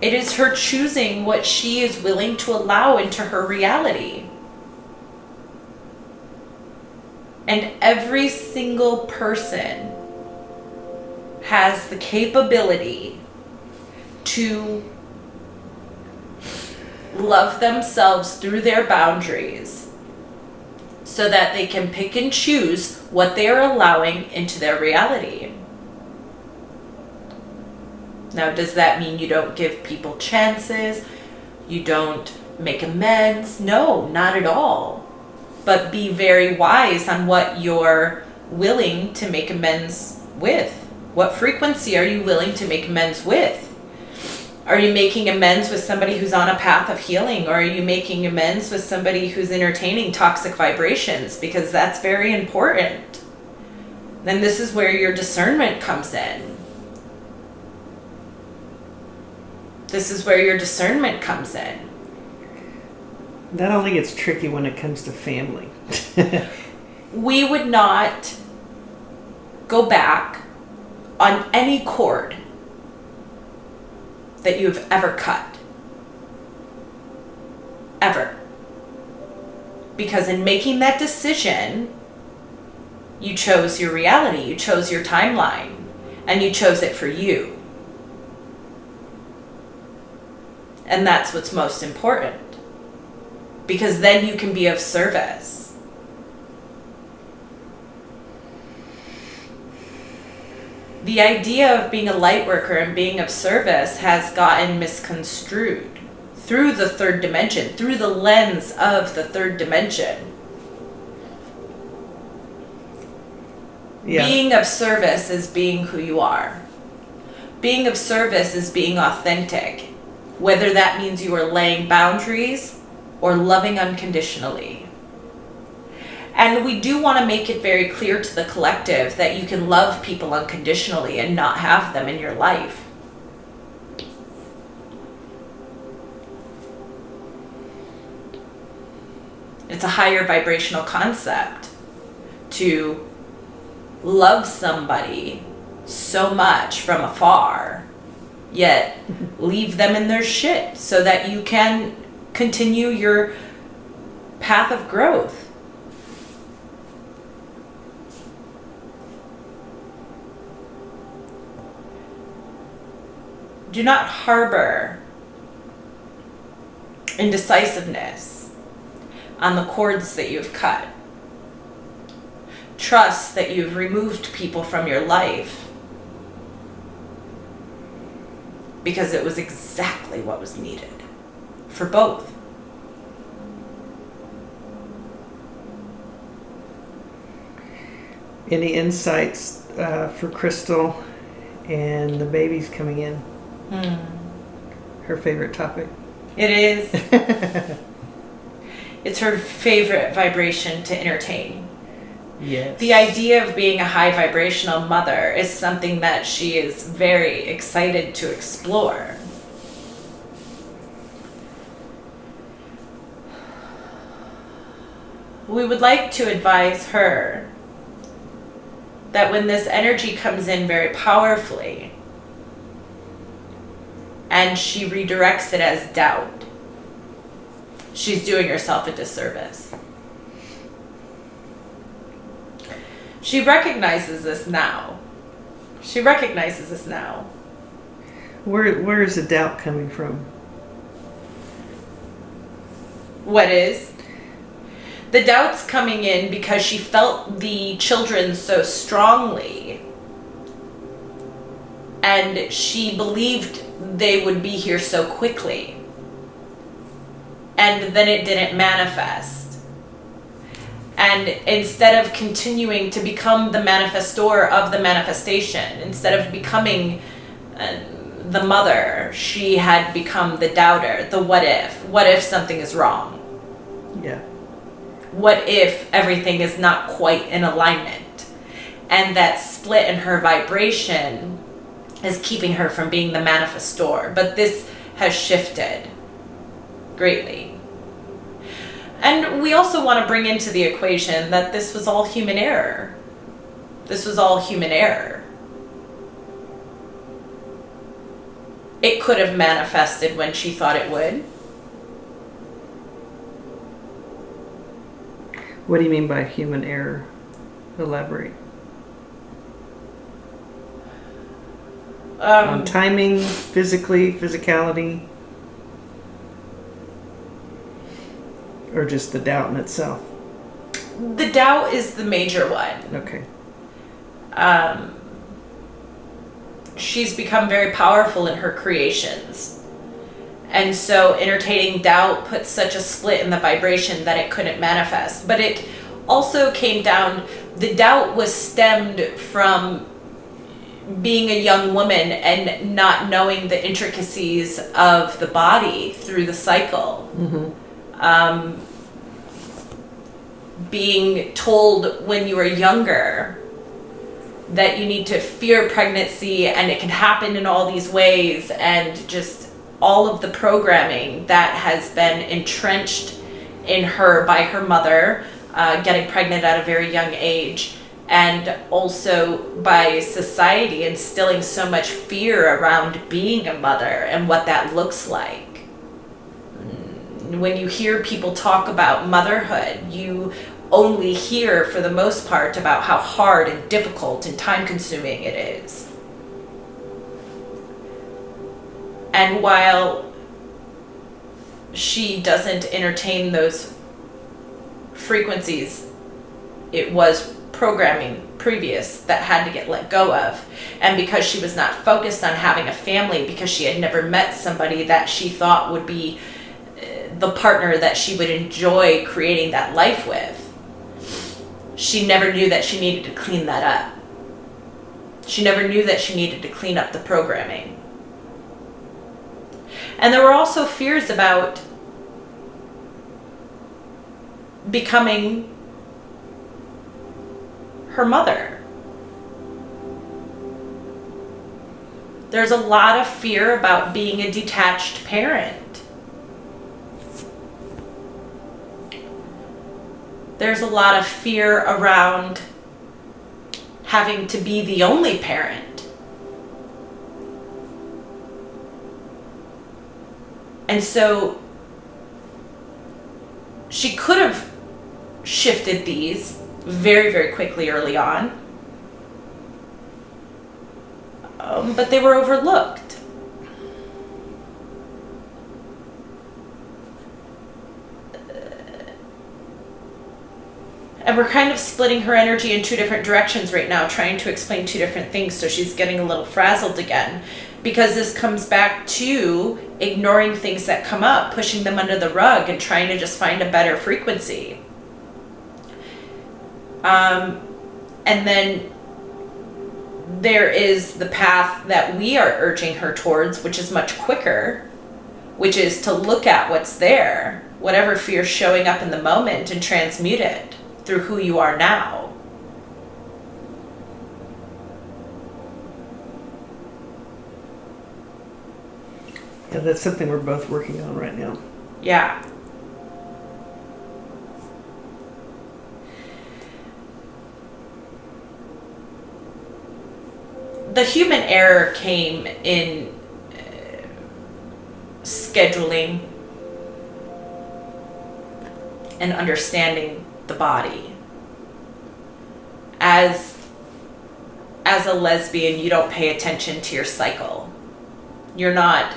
It is her choosing what she is willing to allow into her reality. And every single person has the capability to love themselves through their boundaries so that they can pick and choose what they are allowing into their reality. Now, does that mean you don't give people chances? You don't make amends? No, not at all. But be very wise on what you're willing to make amends with. What frequency are you willing to make amends with? Are you making amends with somebody who's on a path of healing? Or are you making amends with somebody who's entertaining toxic vibrations? Because that's very important. Then this is where your discernment comes in. This is where your discernment comes in. That only gets tricky when it comes to family. We would not go back on any cord that you've ever cut. Ever. Because in making that decision, you chose your reality, you chose your timeline, and you chose it for you. And that's what's most important. Because then you can be of service. The idea of being a light worker and being of service has gotten misconstrued through the third dimension, through the lens of the third dimension. Yeah. Being of service is being who you are. Being of service is being authentic, whether that means you are laying boundaries or loving unconditionally. And we do want to make it very clear to the collective that you can love people unconditionally and not have them in your life. It's a higher vibrational concept to love somebody so much from afar, yet leave them in their shit so that you can continue your path of growth. Do not harbor indecisiveness on the cords that you've cut. Trust that you've removed people from your life because it was exactly what was needed for both. Any insights for Crystal and the babies coming in? Her favorite topic. It is. It's her favorite vibration to entertain. Yes. The idea of being a high vibrational mother is something that she is very excited to explore. We would like to advise her that when this energy comes in very powerfully and she redirects it as doubt, she's doing herself a disservice. She recognizes this now. She recognizes this now. Where is the doubt coming from? What is? The doubt's coming in because she felt the children so strongly. And she believed they would be here so quickly. And then it didn't manifest. And instead of continuing to become the manifestor of the manifestation, instead of becoming the mother, she had become the doubter, the what if. What if something is wrong? Yeah. What if everything is not quite in alignment? And that split in her vibration is keeping her from being the manifestor. But this has shifted greatly. And we also want to bring into the equation that this was all human error. This was all human error. It could have manifested when she thought it would. What do you mean by human error? Elaborate. On timing, physicality, or just the doubt in itself? The doubt is the major one. Okay. She's become very powerful in her creations. And so entertaining doubt put such a split in the vibration that it couldn't manifest. But it also came down, the doubt was stemmed from being a young woman and not knowing the intricacies of the body through the cycle. Being told when you were younger that you need to fear pregnancy and it can happen in all these ways, and just all of the programming that has been entrenched in her by her mother, getting pregnant at a very young age, and also by society instilling so much fear around being a mother and what that looks like. When you hear people talk about motherhood, you only hear, for the most part, about how hard and difficult and time-consuming it is. And while she doesn't entertain those frequencies, it was programming previous that had to get let go of. And because she was not focused on having a family, because she had never met somebody that she thought would be the partner that she would enjoy creating that life with, she never knew that she needed to clean that up. She never knew that she needed to clean up the programming. And there were also fears about becoming her mother. There's a lot of fear about being a detached parent. There's a lot of fear around having to be the only parent. And so she could have shifted these very, very quickly early on, but they were overlooked. And we're kind of splitting her energy in two different directions right now, trying to explain two different things, so she's getting a little frazzled again. Because this comes back to ignoring things that come up, pushing them under the rug, and trying to just find a better frequency. And then there is the path that we are urging her towards, which is much quicker, which is to look at what's there, whatever fear's showing up in the moment, and transmute it through who you are now. Yeah, that's something we're both working on right now. Yeah. The human error came in scheduling and understanding the body. As a lesbian, you don't pay attention to your cycle. You're not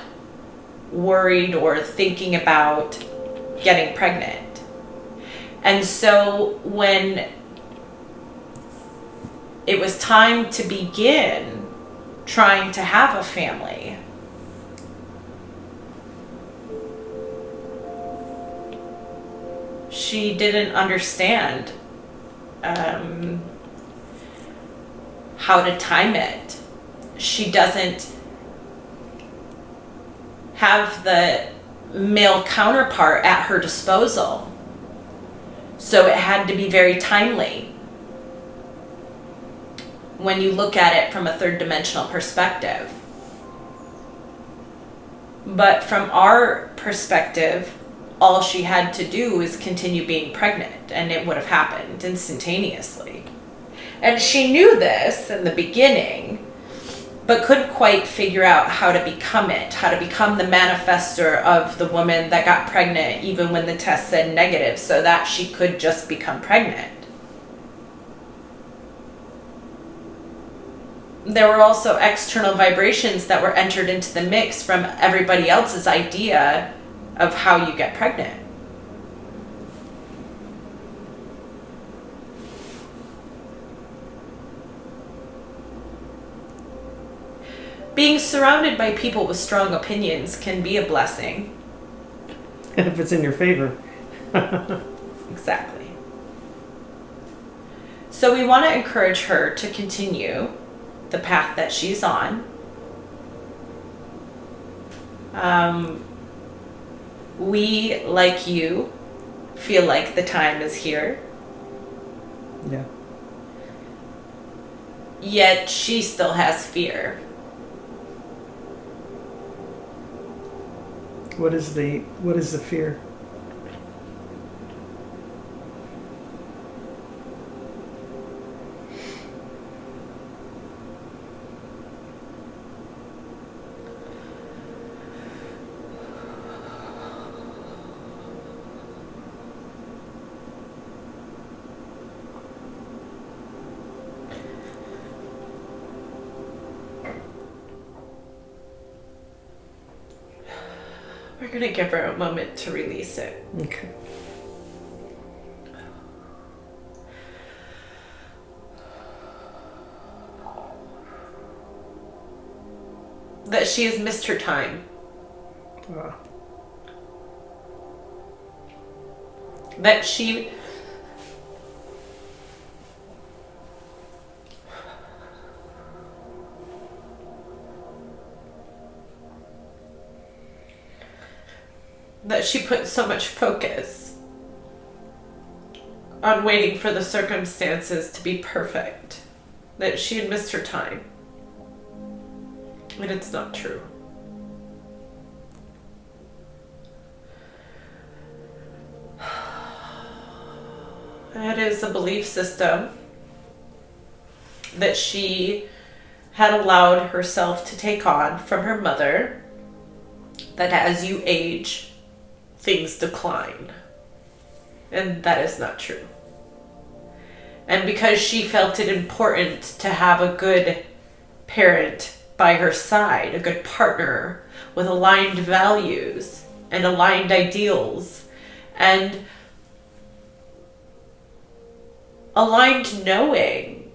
worried or thinking about getting pregnant. And so when it was time to begin trying to have a family, she didn't understand how to time it. She doesn't have the male counterpart at her disposal. So it had to be very timely when you look at it from a third dimensional perspective. But from our perspective, all she had to do was continue being pregnant, and it would have happened instantaneously. And she knew this in the beginning, but couldn't quite figure out how to become it, how to become the manifester of the woman that got pregnant even when the test said negative, so that she could just become pregnant. There were also external vibrations that were entered into the mix from everybody else's idea of how you get pregnant. Being surrounded by people with strong opinions can be a blessing. And if it's in your favor. Exactly. So we want to encourage her to continue the path that she's on. We, like you, feel like the time is here. Yeah. Yet she still has fear. What is the fear? We're going to give her a moment to release it. Okay. That she has missed her time. That she... that she put so much focus on waiting for the circumstances to be perfect, that she had missed her time. And it's not true. It is a belief system that she had allowed herself to take on from her mother, that as you age, things decline. And that is not true. And because she felt it important to have a good parent by her side, a good partner with aligned values and aligned ideals and aligned knowing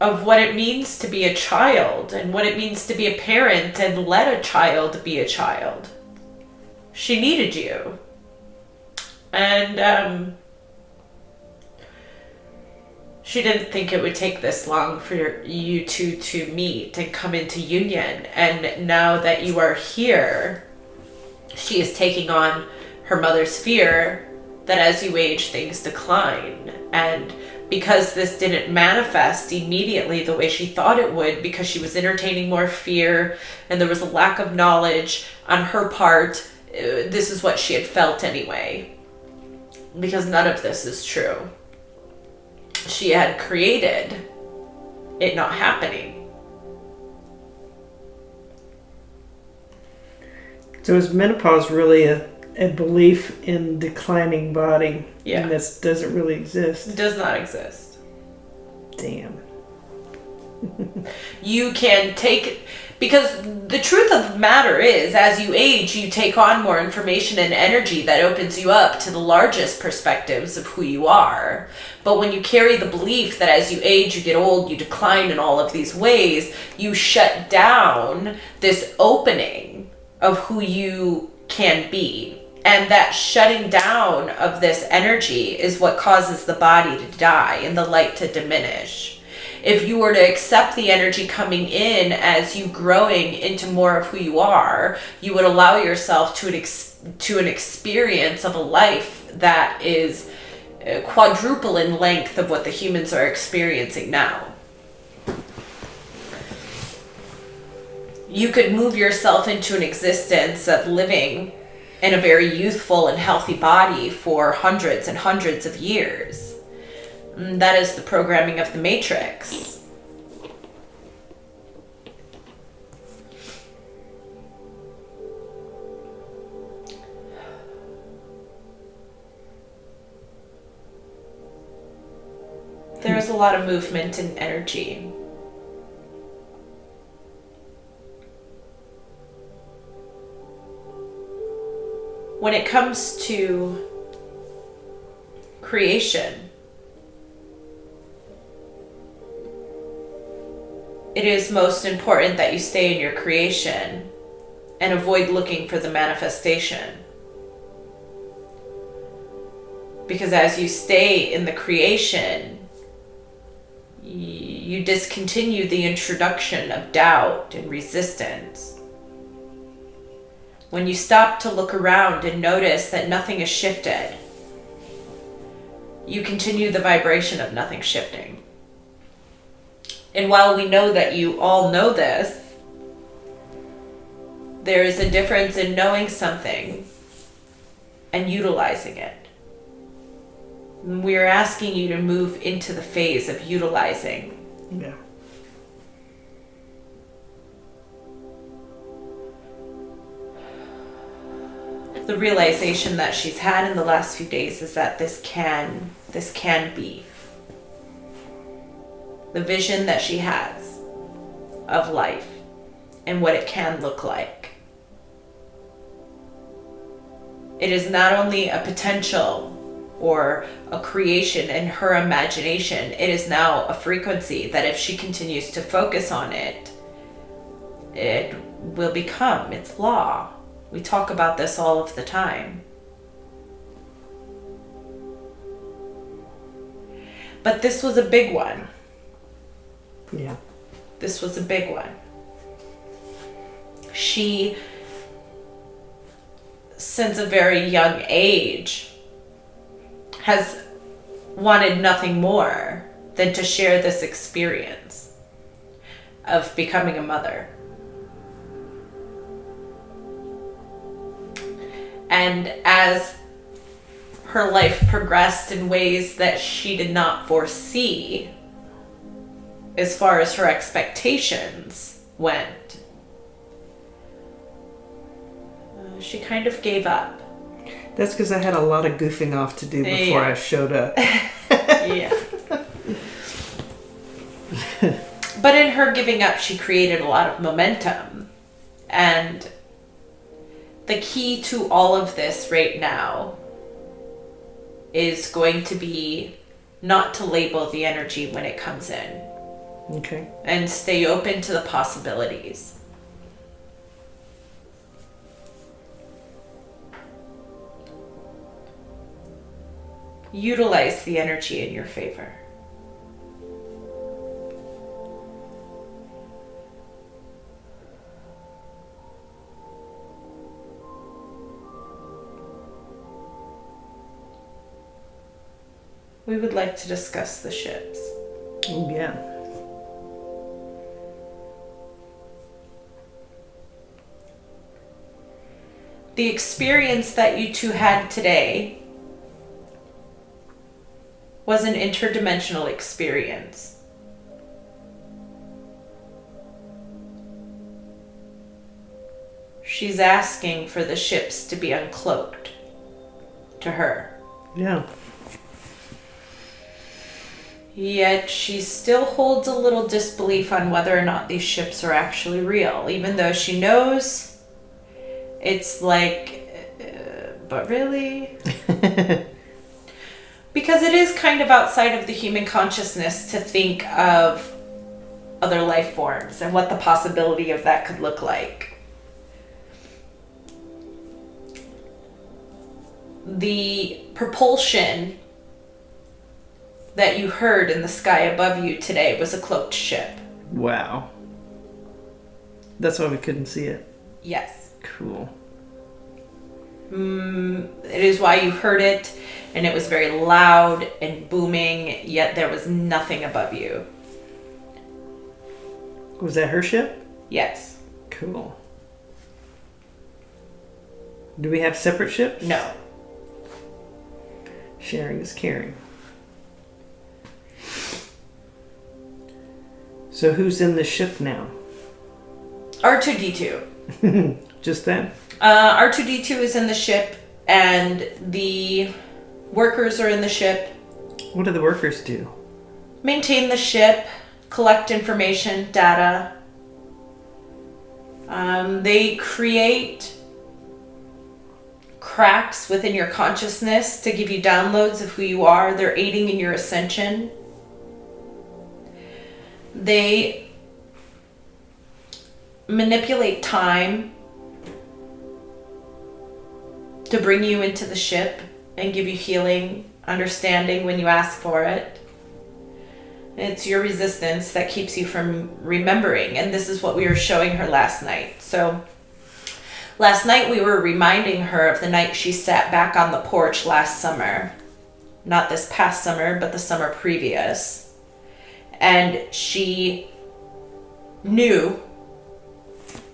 of what it means to be a child and what it means to be a parent and let a child be a child. She needed you. And she didn't think it would take this long for you two to meet and come into union. And now that you are here, she is taking on her mother's fear that as you age, things decline. And because this didn't manifest immediately the way she thought it would, because she was entertaining more fear and there was a lack of knowledge on her part, this is what she had felt anyway. Because none of this is true. She had created it not happening. So is menopause really a belief in declining body? Yeah. And this doesn't really exist? It does not exist. Damn. You can take... Because the truth of the matter is, as you age, you take on more information and energy that opens you up to the largest perspectives of who you are. But when you carry the belief that as you age, you get old, you decline in all of these ways, you shut down this opening of who you can be. And that shutting down of this energy is what causes the body to die and the light to diminish. If you were to accept the energy coming in as you growing into more of who you are, you would allow yourself to an experience of a life that is quadruple in length of what the humans are experiencing now. You could move yourself into an existence of living in a very youthful and healthy body for hundreds and hundreds of years. That is the programming of the Matrix. There is a lot of movement and energy. When it comes to creation, it is most important that you stay in your creation and avoid looking for the manifestation. Because as you stay in the creation, You discontinue the introduction of doubt and resistance. When you stop to look around and notice that nothing has shifted, you continue the vibration of nothing shifting. And while we know that you all know this, there is a difference in knowing something and utilizing it. We're asking you to move into the phase of utilizing. Yeah. The realization that she's had in the last few days is that this can be. The vision that she has of life and what it can look like. It is not only a potential or a creation in her imagination, it is now a frequency that if she continues to focus on it, it will become its law. We talk about this all of the time. But this was a big one. Yeah. This was a big one. She, since a very young age, has wanted nothing more than to share this experience of becoming a mother. And as her life progressed in ways that she did not foresee, as far as her expectations went, she kind of gave up. That's because I had a lot of goofing off to do before I showed up. Yeah. But in her giving up, she created a lot of momentum. And the key to all of this right now is going to be not to label the energy when it comes in. Okay. And stay open to the possibilities. Utilize the energy in your favor. We would like to discuss the ships. Oh, yeah. The experience that you two had today was an interdimensional experience. She's asking for the ships to be uncloaked to her. Yeah. Yet she still holds a little disbelief on whether or not these ships are actually real, even though she knows it's like, but really? Because it is kind of outside of the human consciousness to think of other life forms and what the possibility of that could look like. The propulsion that you heard in the sky above you today was a cloaked ship. Wow. That's why we couldn't see it. Yes. Cool. It is why you heard it, and it was very loud and booming, yet there was nothing above you. Was that her ship? Yes. Cool. Do we have separate ships? No. Sharing is caring. So who's in the ship now? R2-D2. Just that? R2-D2 is in the ship, and the workers are in the ship. What do the workers do? Maintain the ship, collect information, data. They create cracks within your consciousness to give you downloads of who you are. They're aiding in your ascension. They manipulate time to bring you into the ship and give you healing, understanding when you ask for it. It's your resistance that keeps you from remembering. And this is what we were showing her last night. So last night we were reminding her of the night she sat back on the porch last summer. Not this past summer, but the summer previous. And she knew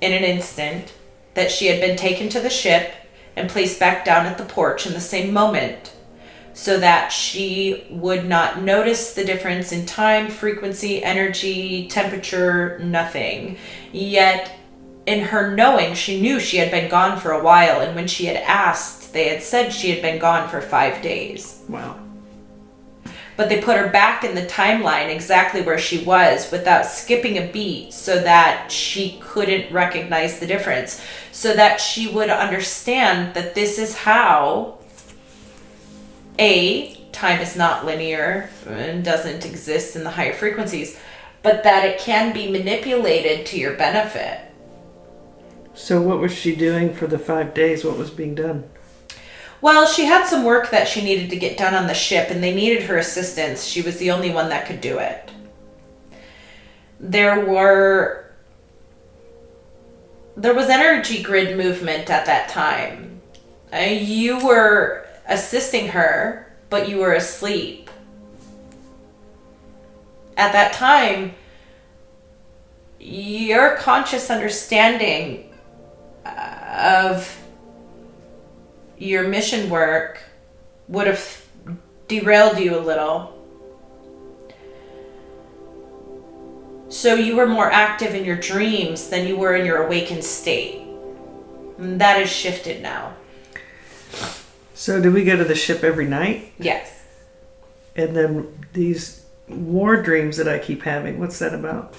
in an instant that she had been taken to the ship and placed back down at the porch in the same moment, so that she would not notice the difference in time, frequency, energy, temperature, nothing. Yet, in her knowing, she knew she had been gone for a while, and when she had asked, they had said she had been gone for 5 days. Wow. But they put her back in the timeline exactly where she was without skipping a beat, so that she couldn't recognize the difference, so that she would understand that this is how time is not linear and doesn't exist in the higher frequencies, but that it can be manipulated to your benefit. So what was she doing for the 5 days? What was being done? Well, she had some work that she needed to get done on the ship, and they needed her assistance. She was the only one that could do it. There was energy grid movement at that time. You were assisting her, but you were asleep. At that time, your conscious understanding of your mission work would have derailed you a little. So you were more active in your dreams than you were in your awakened state. And that has shifted now. So do we go to the ship every night? Yes. And then these war dreams that I keep having, what's that about?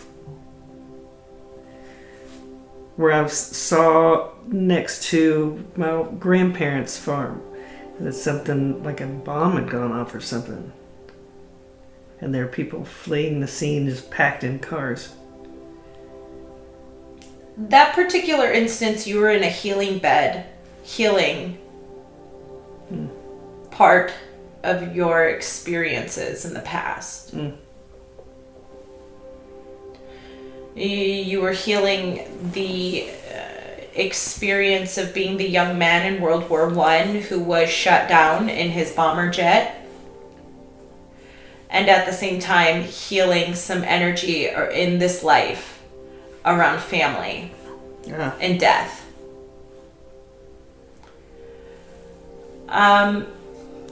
Where I saw next to my grandparents' farm. And it's something like a bomb had gone off or something. And there are people fleeing the scene just packed in cars. That particular instance, you were in a healing bed, healing part of your experiences in the past. You were healing the experience of being the young man in World War I who was shot down in his bomber jet, and at the same time healing some energy in this life around family and death.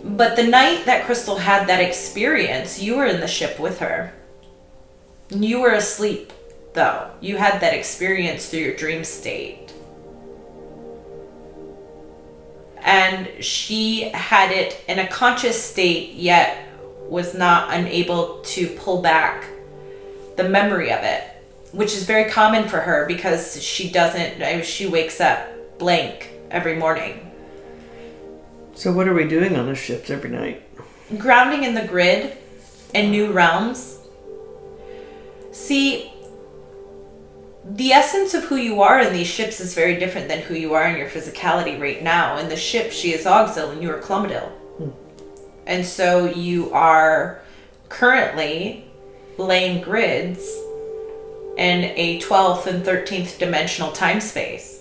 But the night that Crystal had that experience, you were in the ship with her. You were asleep, though. You had that experience through your dream state. And she had it in a conscious state, yet was not unable to pull back the memory of it, which is very common for her because she wakes up blank every morning. So what are we doing on the ships every night? Grounding in the grid and new realms. See, the essence of who you are in these ships is very different than who you are in your physicality right now. In the ship, she is Auxil and you are Clomidil. And so you are currently laying grids in a 12th and 13th dimensional time space.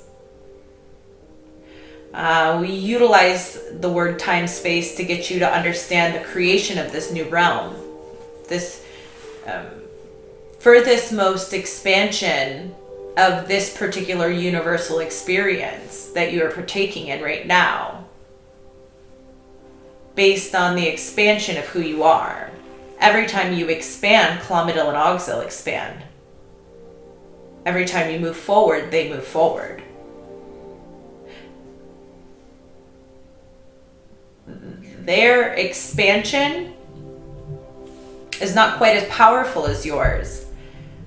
We utilize the word time space to get you to understand the creation of this new realm. This furthest most expansion of this particular universal experience that you are partaking in right now, based on the expansion of who you are. Every time you expand, Clomidil and Auxil expand. Every time you move forward, they move forward. Their expansion is not quite as powerful as yours.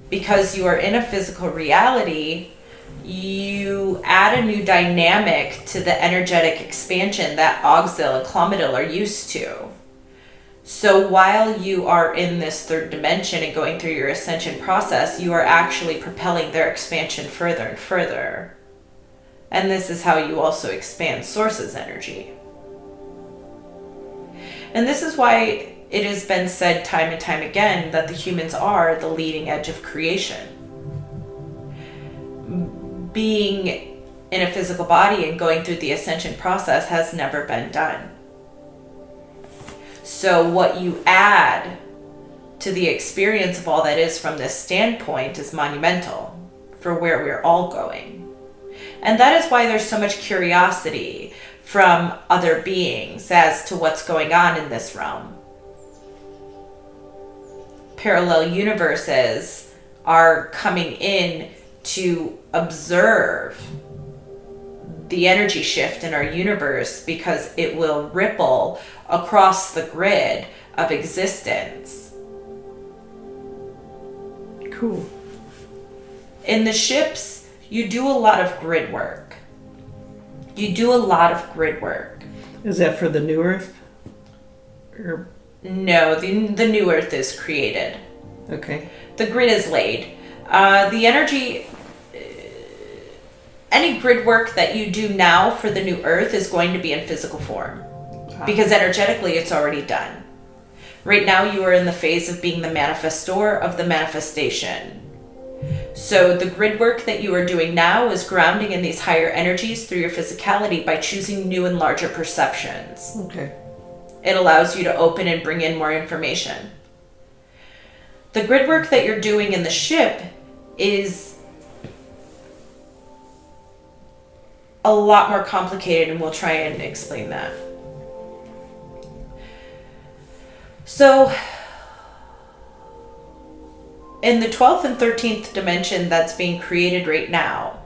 Because you are in a physical reality, you add a new dynamic to the energetic expansion that Auxil and Clomidil are used to. So while you are in this third dimension and going through your ascension process, you are actually propelling their expansion further and further. And this is how you also expand Source's energy. And this is why it has been said time and time again that the humans are the leading edge of creation. Being in a physical body and going through the ascension process has never been done. So what you add to the experience of all that is from this standpoint is monumental for where we're all going. And that is why there's so much curiosity from other beings as to what's going on in this realm. Parallel universes are coming in to observe the energy shift in our universe because it will ripple across the grid of existence. Cool. In the ships, you do a lot of grid work. You do a lot of grid work. Is that for the new Earth? Or... No, the new Earth is created. Okay. The grid is laid. The energy, any grid work that you do now for the new Earth is going to be in physical form. Because energetically it's already done. Right now you are in the phase of being the manifestor of the manifestation. So the grid work that you are doing now is grounding in these higher energies through your physicality by choosing new and larger perceptions. Okay. It allows you to open and bring in more information. The grid work that you're doing in the ship is a lot more complicated, and we'll try and explain that. So, in the 12th and 13th dimension that's being created right now,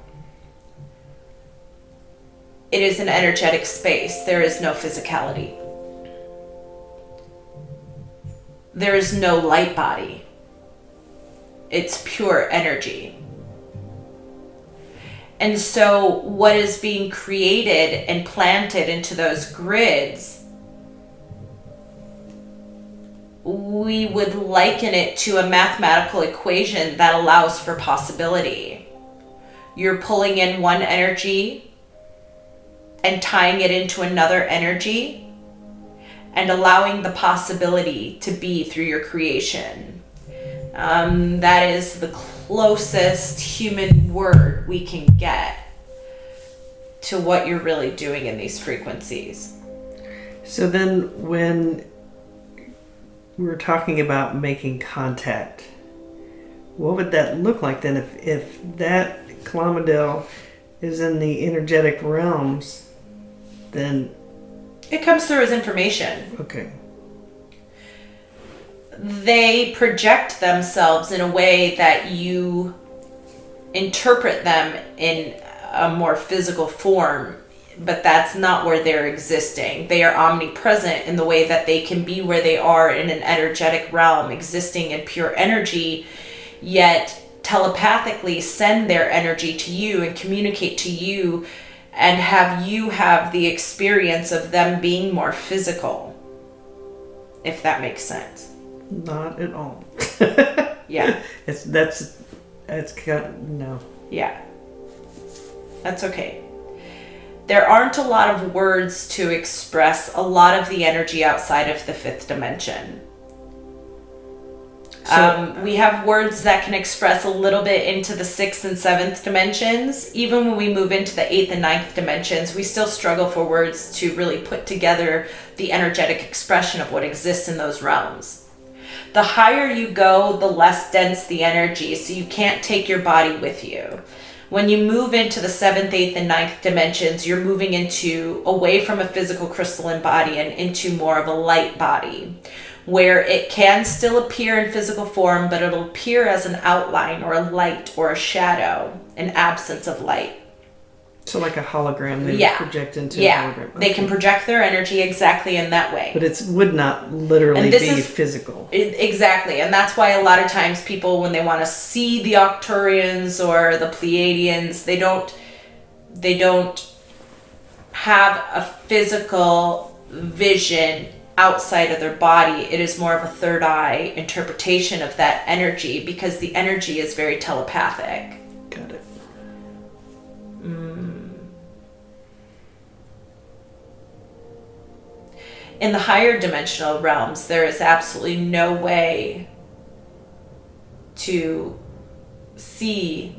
it is an energetic space. There is no physicality. There is no light body. It's pure energy. And so what is being created and planted into those grids, we would liken it to a mathematical equation that allows for possibility. You're pulling in one energy and tying it into another energy and allowing the possibility to be through your creation. That is the closest human word we can get to what you're really doing in these frequencies. So then when we're talking about making contact, what would that look like then if that Clomidel is in the energetic realms? Then it comes through as information. Okay. They project themselves in a way that you interpret them in a more physical form, but that's not where they're existing. They are omnipresent in the way that they can be where they are in an energetic realm, existing in pure energy, yet telepathically send their energy to you and communicate to you and have you have the experience of them being more physical, if that makes sense. Not at all. Yeah. That's kind of, no. Yeah. That's okay. There aren't a lot of words to express a lot of the energy outside of the fifth dimension. We have words that can express a little bit into the sixth and seventh dimensions. Even when we move into the eighth and ninth dimensions, we still struggle for words to really put together the energetic expression of what exists in those realms. The higher you go, the less dense the energy, so you can't take your body with you. When you move into the seventh, eighth, and ninth dimensions, you're moving away from a physical crystalline body and into more of a light body, where it can still appear in physical form, but it'll appear as an outline or a light or a shadow, an absence of light. So like a hologram, they project into a hologram. Okay. They can project their energy exactly in that way. But it would not literally be physical. Exactly. And that's why a lot of times people, when they want to see the Octurians or the Pleiadians, they don't have a physical vision outside of their body. It is more of a third eye interpretation of that energy because the energy is very telepathic. Got it. In the higher dimensional realms, there is absolutely no way to see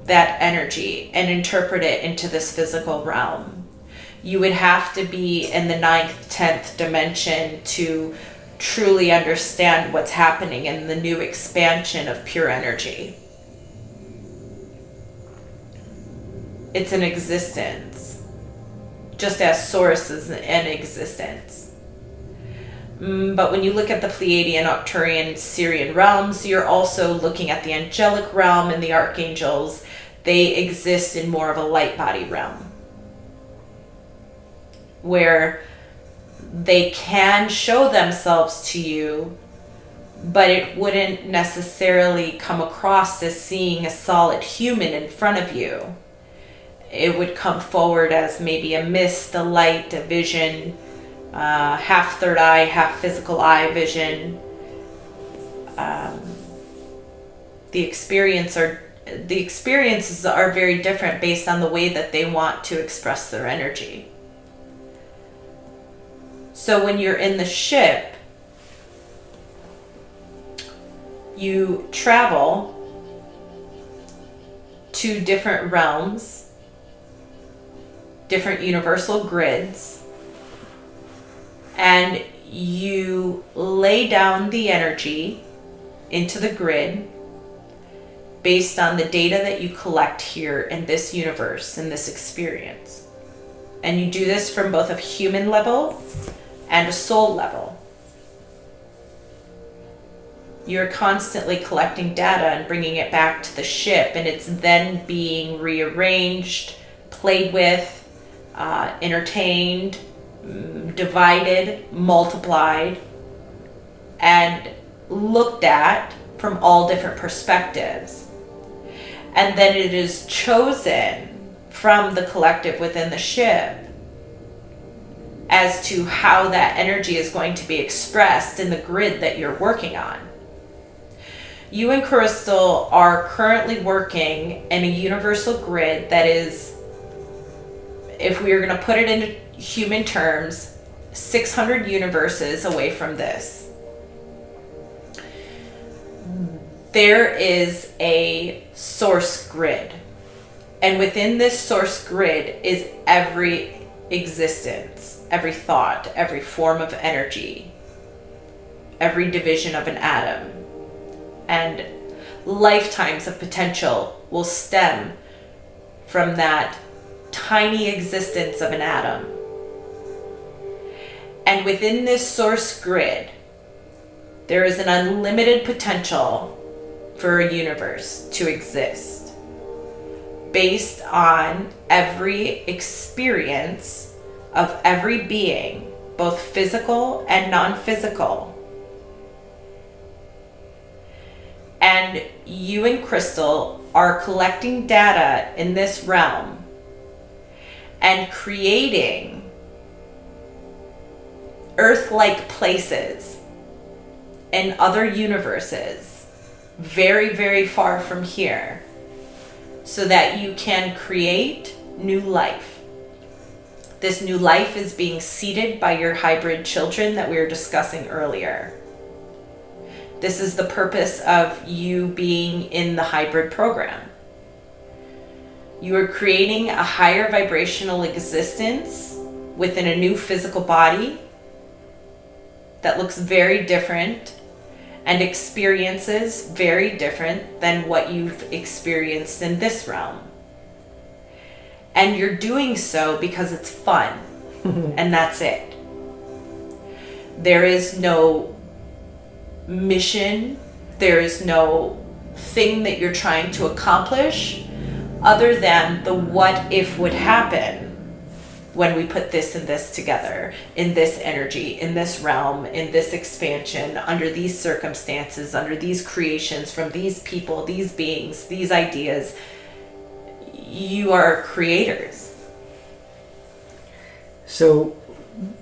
that energy and interpret it into this physical realm. You would have to be in the 9th, 10th dimension to truly understand what's happening in the new expansion of pure energy. It's an existence, just as source is an existence. But when you look at the Pleiadian, Arcturian, Sirian realms, you're also looking at the angelic realm and the archangels. They exist in more of a light body realm, where they can show themselves to you, but it wouldn't necessarily come across as seeing a solid human in front of you. It would come forward as maybe a mist, a light, a vision, half third eye, half physical eye vision. The experiences are very different based on the way that they want to express their energy. So when you're in the ship, you travel to different realms, different universal grids, and you lay down the energy into the grid based on the data that you collect here in this universe, in this experience. And you do this from both a human level and a soul level. You're constantly collecting data and bringing it back to the ship, and it's then being rearranged, played with, entertained, divided, multiplied, and looked at from all different perspectives. And then it is chosen from the collective within the ship as to how that energy is going to be expressed in the grid that you're working on. You and Crystal are currently working in a universal grid that is, if we are going to put it into human terms, 600 universes away from this. There is a source grid. And within this source grid is every existence, every thought, every form of energy, every division of an atom. And lifetimes of potential will stem from that tiny existence of an atom. And within this source grid, there is an unlimited potential for a universe to exist based on every experience of every being, both physical and non-physical. And you and Crystal are collecting data in this realm and creating Earth-like places in other universes very, very far from here, so that you can create new life. This new life is being seeded by your hybrid children that we were discussing earlier. This is the purpose of you being in the hybrid program. You are creating a higher vibrational existence within a new physical body that looks very different and experiences very different than what you've experienced in this realm. And you're doing so because it's fun. And that's it. There is no mission, there is no thing that you're trying to accomplish other than the what if would happen when we put this and this together, in this energy, in this realm, in this expansion, under these circumstances, under these creations, from these people, these beings, these ideas. You are creators. So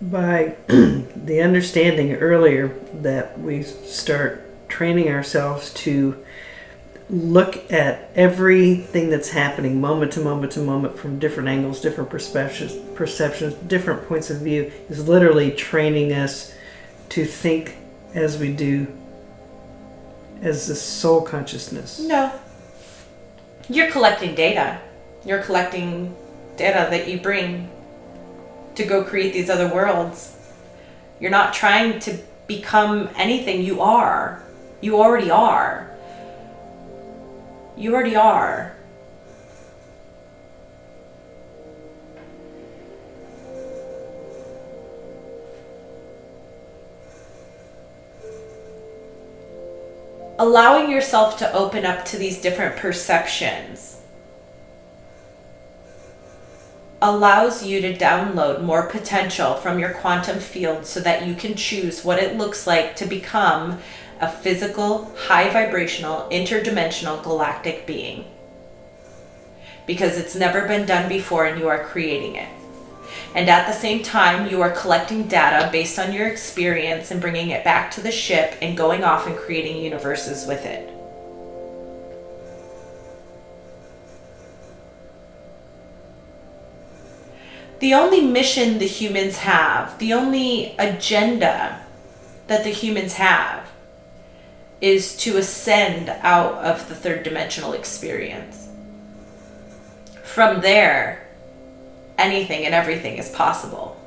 by the understanding earlier that we start training ourselves to look at everything that's happening moment to moment to moment from different angles, different perceptions, different points of view is literally training us to think as we do as the soul consciousness. No. You're collecting data. You're collecting data that you bring to go create these other worlds. You're not trying to become anything. You are. You already are. You already are. Allowing yourself to open up to these different perceptions allows you to download more potential from your quantum field so that you can choose what it looks like to become a physical, high vibrational, interdimensional galactic being. Because it's never been done before and you are creating it. And at the same time, you are collecting data based on your experience and bringing it back to the ship and going off and creating universes with it. The only mission the humans have, the only agenda that the humans have, is to ascend out of the third dimensional experience. From there, anything and everything is possible.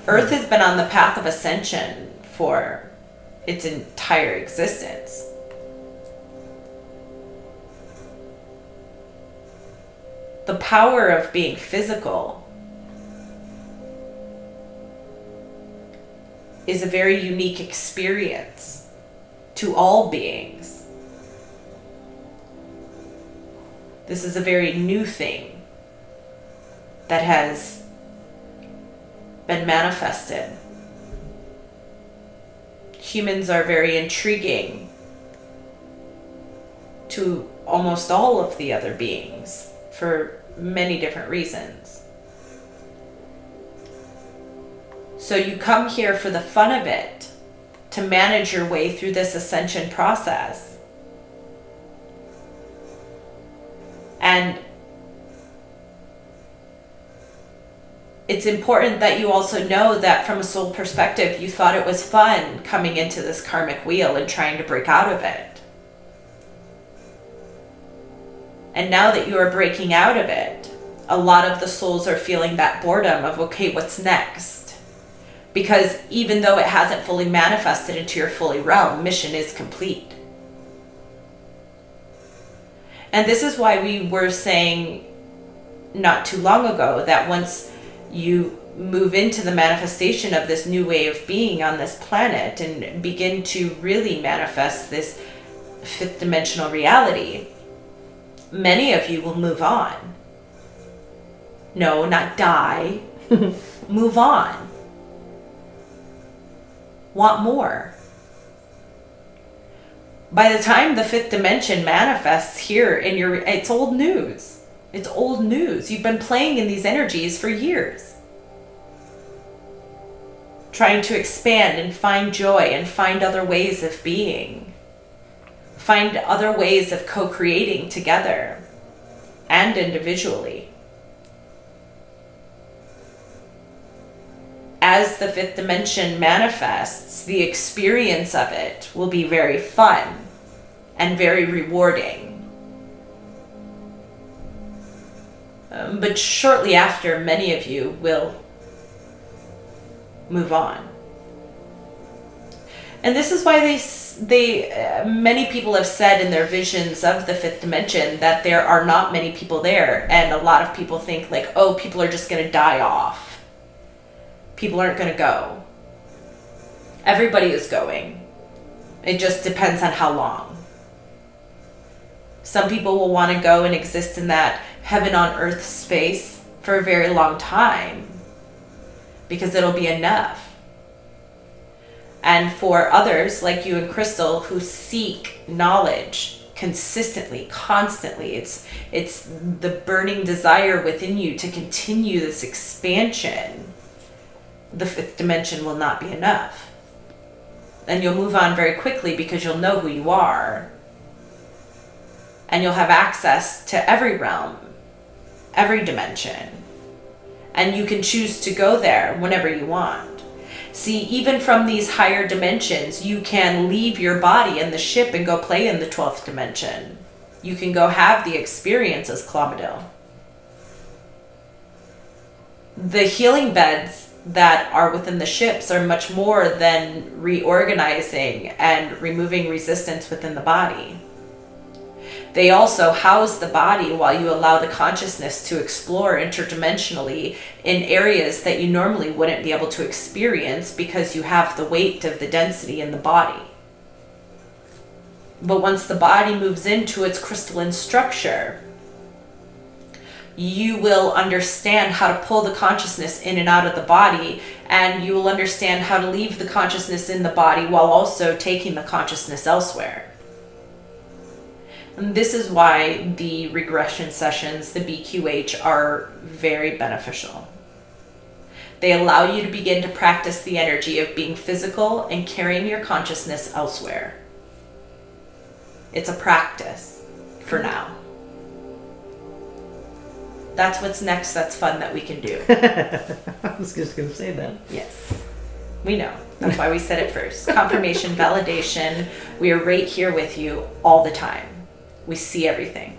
Earth has been on the path of ascension for its entire existence. The power of being physical is a very unique experience to all beings. This is a very new thing that has been manifested. Humans are very intriguing to almost all of the other beings for many different reasons. So you come here for the fun of it, to manage your way through this ascension process. And it's important that you also know that from a soul perspective, you thought it was fun coming into this karmic wheel and trying to break out of it. And now that you are breaking out of it, a lot of the souls are feeling that boredom of, okay, what's next? Because even though it hasn't fully manifested into your fully realm, mission is complete. And this is why we were saying not too long ago that once you move into the manifestation of this new way of being on this planet and begin to really manifest this fifth dimensional reality, many of you will move on. No, not die. Move on. Want more. By the time the fifth dimension manifests here in your, it's old news. It's old news. You've been playing in these energies for years. Trying to expand and find joy and find other ways of being. Find other ways of co-creating together and individually. As the fifth dimension manifests, the experience of it will be very fun and very rewarding. But shortly after, many of you will move on. And this is why many people have said in their visions of the fifth dimension that there are not many people there. And a lot of people think like, oh, people are just going to die off. People aren't going to go. Everybody is going. It just depends on how long. Some people will want to go and exist in that heaven on earth space for a very long time because it'll be enough. And for others, like you and Crystal, who seek knowledge consistently, constantly, it's the burning desire within you to continue this expansion. the fifth dimension will not be enough. And you'll move on very quickly because you'll know who you are. And you'll have access to every realm, every dimension. And you can choose to go there whenever you want. See, even from these higher dimensions, you can leave your body in the ship and go play in the 12th dimension. You can go have the experience as Clomidil. The healing beds that are within the ships are much more than reorganizing and removing resistance within the body. They also house the body while you allow the consciousness to explore interdimensionally in areas that you normally wouldn't be able to experience because you have the weight of the density in the body. But once the body moves into its crystalline structure, you will understand how to pull the consciousness in and out of the body, and you will understand how to leave the consciousness in the body while also taking the consciousness elsewhere. And this is why the regression sessions, the BQH, are very beneficial. They allow you to begin to practice the energy of being physical and carrying your consciousness elsewhere. It's a practice for now. That's what's next that's fun that we can do. I was just going to say that. Yes. We know. That's why we said it first. Confirmation, validation. We are right here with you all the time. We see everything.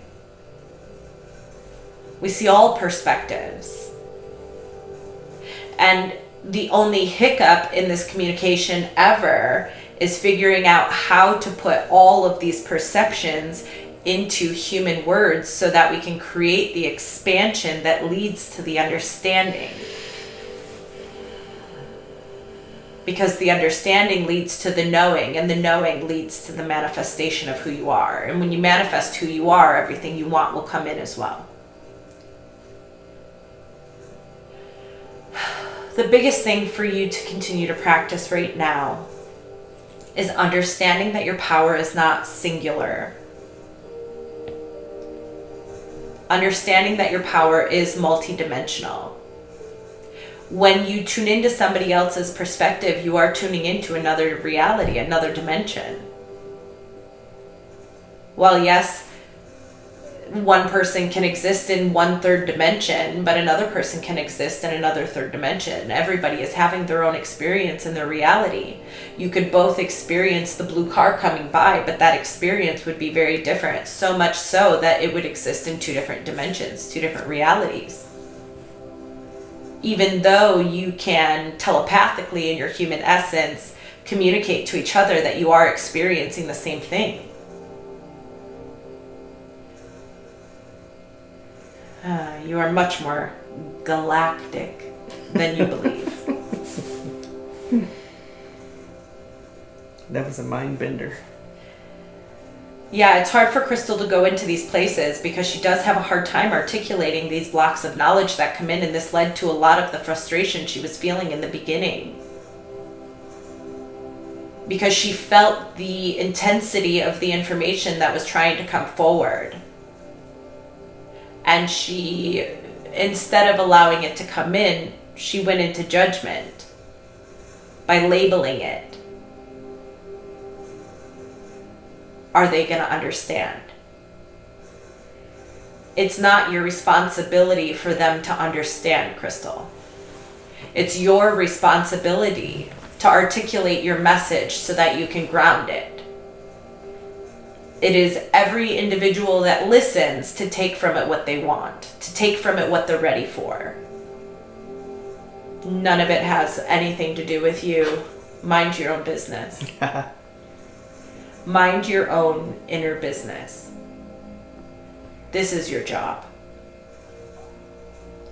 We see all perspectives. And the only hiccup in this communication ever is figuring out how to put all of these perceptions into human words so that we can create the expansion that leads to the understanding. Because the understanding leads to the knowing, and the knowing leads to the manifestation of who you are. And when you manifest who you are, everything you want will come in as well. The biggest thing for you to continue to practice right now is understanding that your power is not singular. Understanding that your power is multidimensional. When you tune into somebody else's perspective, you are tuning into another reality, another dimension. While yes, one person can exist in one third dimension, but another person can exist in another third dimension. Everybody is having their own experience in their reality. You could both experience the blue car coming by, but that experience would be very different. So much so that it would exist in two different dimensions, two different realities. Even though you can telepathically in your human essence communicate to each other that you are experiencing the same thing. You are much more galactic than you believe. That was a mind bender. Yeah, it's hard for Crystal to go into these places because she does have a hard time articulating these blocks of knowledge that come in, and this led to a lot of the frustration she was feeling in the beginning. Because she felt the intensity of the information that was trying to come forward. And she, instead of allowing it to come in, she went into judgment by labeling it. Are they going to understand? It's not your responsibility for them to understand, Crystal. It's your responsibility to articulate your message so that you can ground it. It is every individual that listens to take from it what they want, to take from it what they're ready for. None of it has anything to do with you. Mind your own business. Mind your own inner business. This is your job.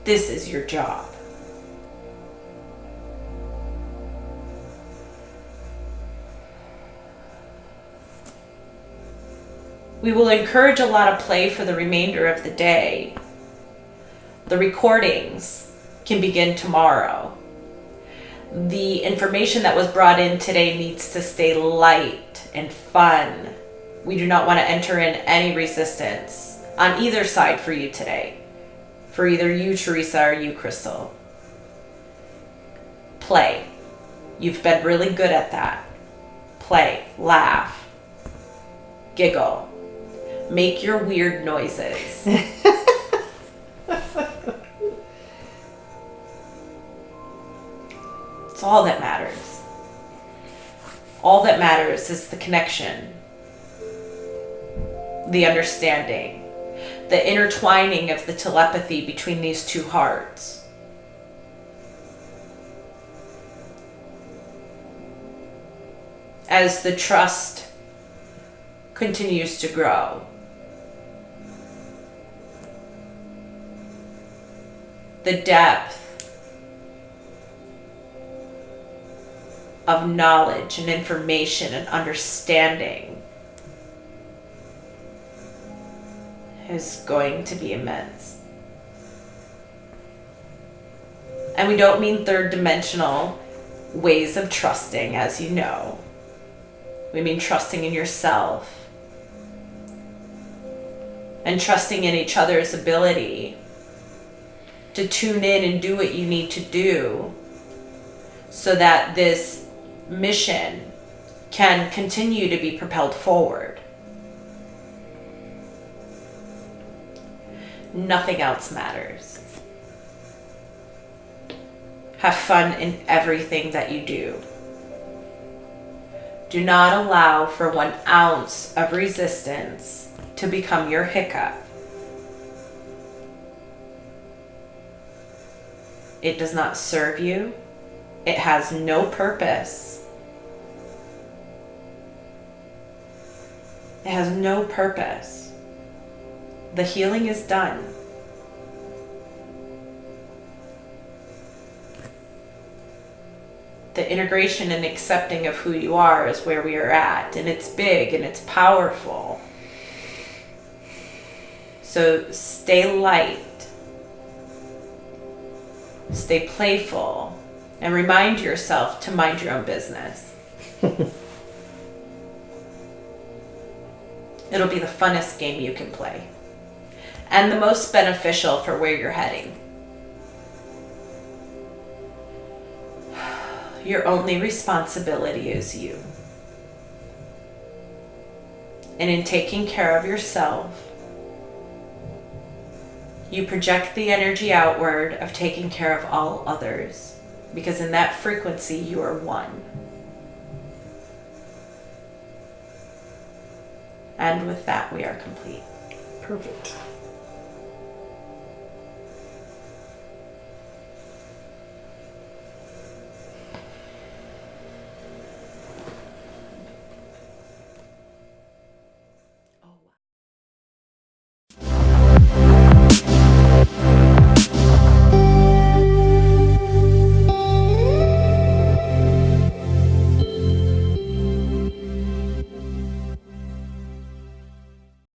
This is your job. We will encourage a lot of play for the remainder of the day. The recordings can begin tomorrow. The information that was brought in today needs to stay light and fun. We do not want to enter in any resistance on either side for you today. For either you, Teresa, or you, Crystal. play. You've been really good at that. Play, laugh, giggle, make your weird noises. It's all that matters. All that matters is the connection, the understanding, the intertwining of the telepathy between these two hearts. As the trust continues to grow, the depth of knowledge and information and understanding is going to be immense. And we don't mean third dimensional ways of trusting, as you know. We mean trusting in yourself and trusting in each other's ability to tune in and do what you need to do so that this mission can continue to be propelled forward. Nothing else matters. Have fun in everything that you do. Do not allow for 1 ounce of resistance to become your hiccup. It does not serve you. It has no purpose. It has no purpose. The healing is done. The integration and accepting of who you are is where we are at, and it's big and it's powerful. So stay light, stay playful, and remind yourself to mind your own business. It'll be the funnest game you can play, and the most beneficial for where you're heading. Your only responsibility is you. And in taking care of yourself, you project the energy outward of taking care of all others, because in that frequency you are one. And with that, we are complete. Perfect.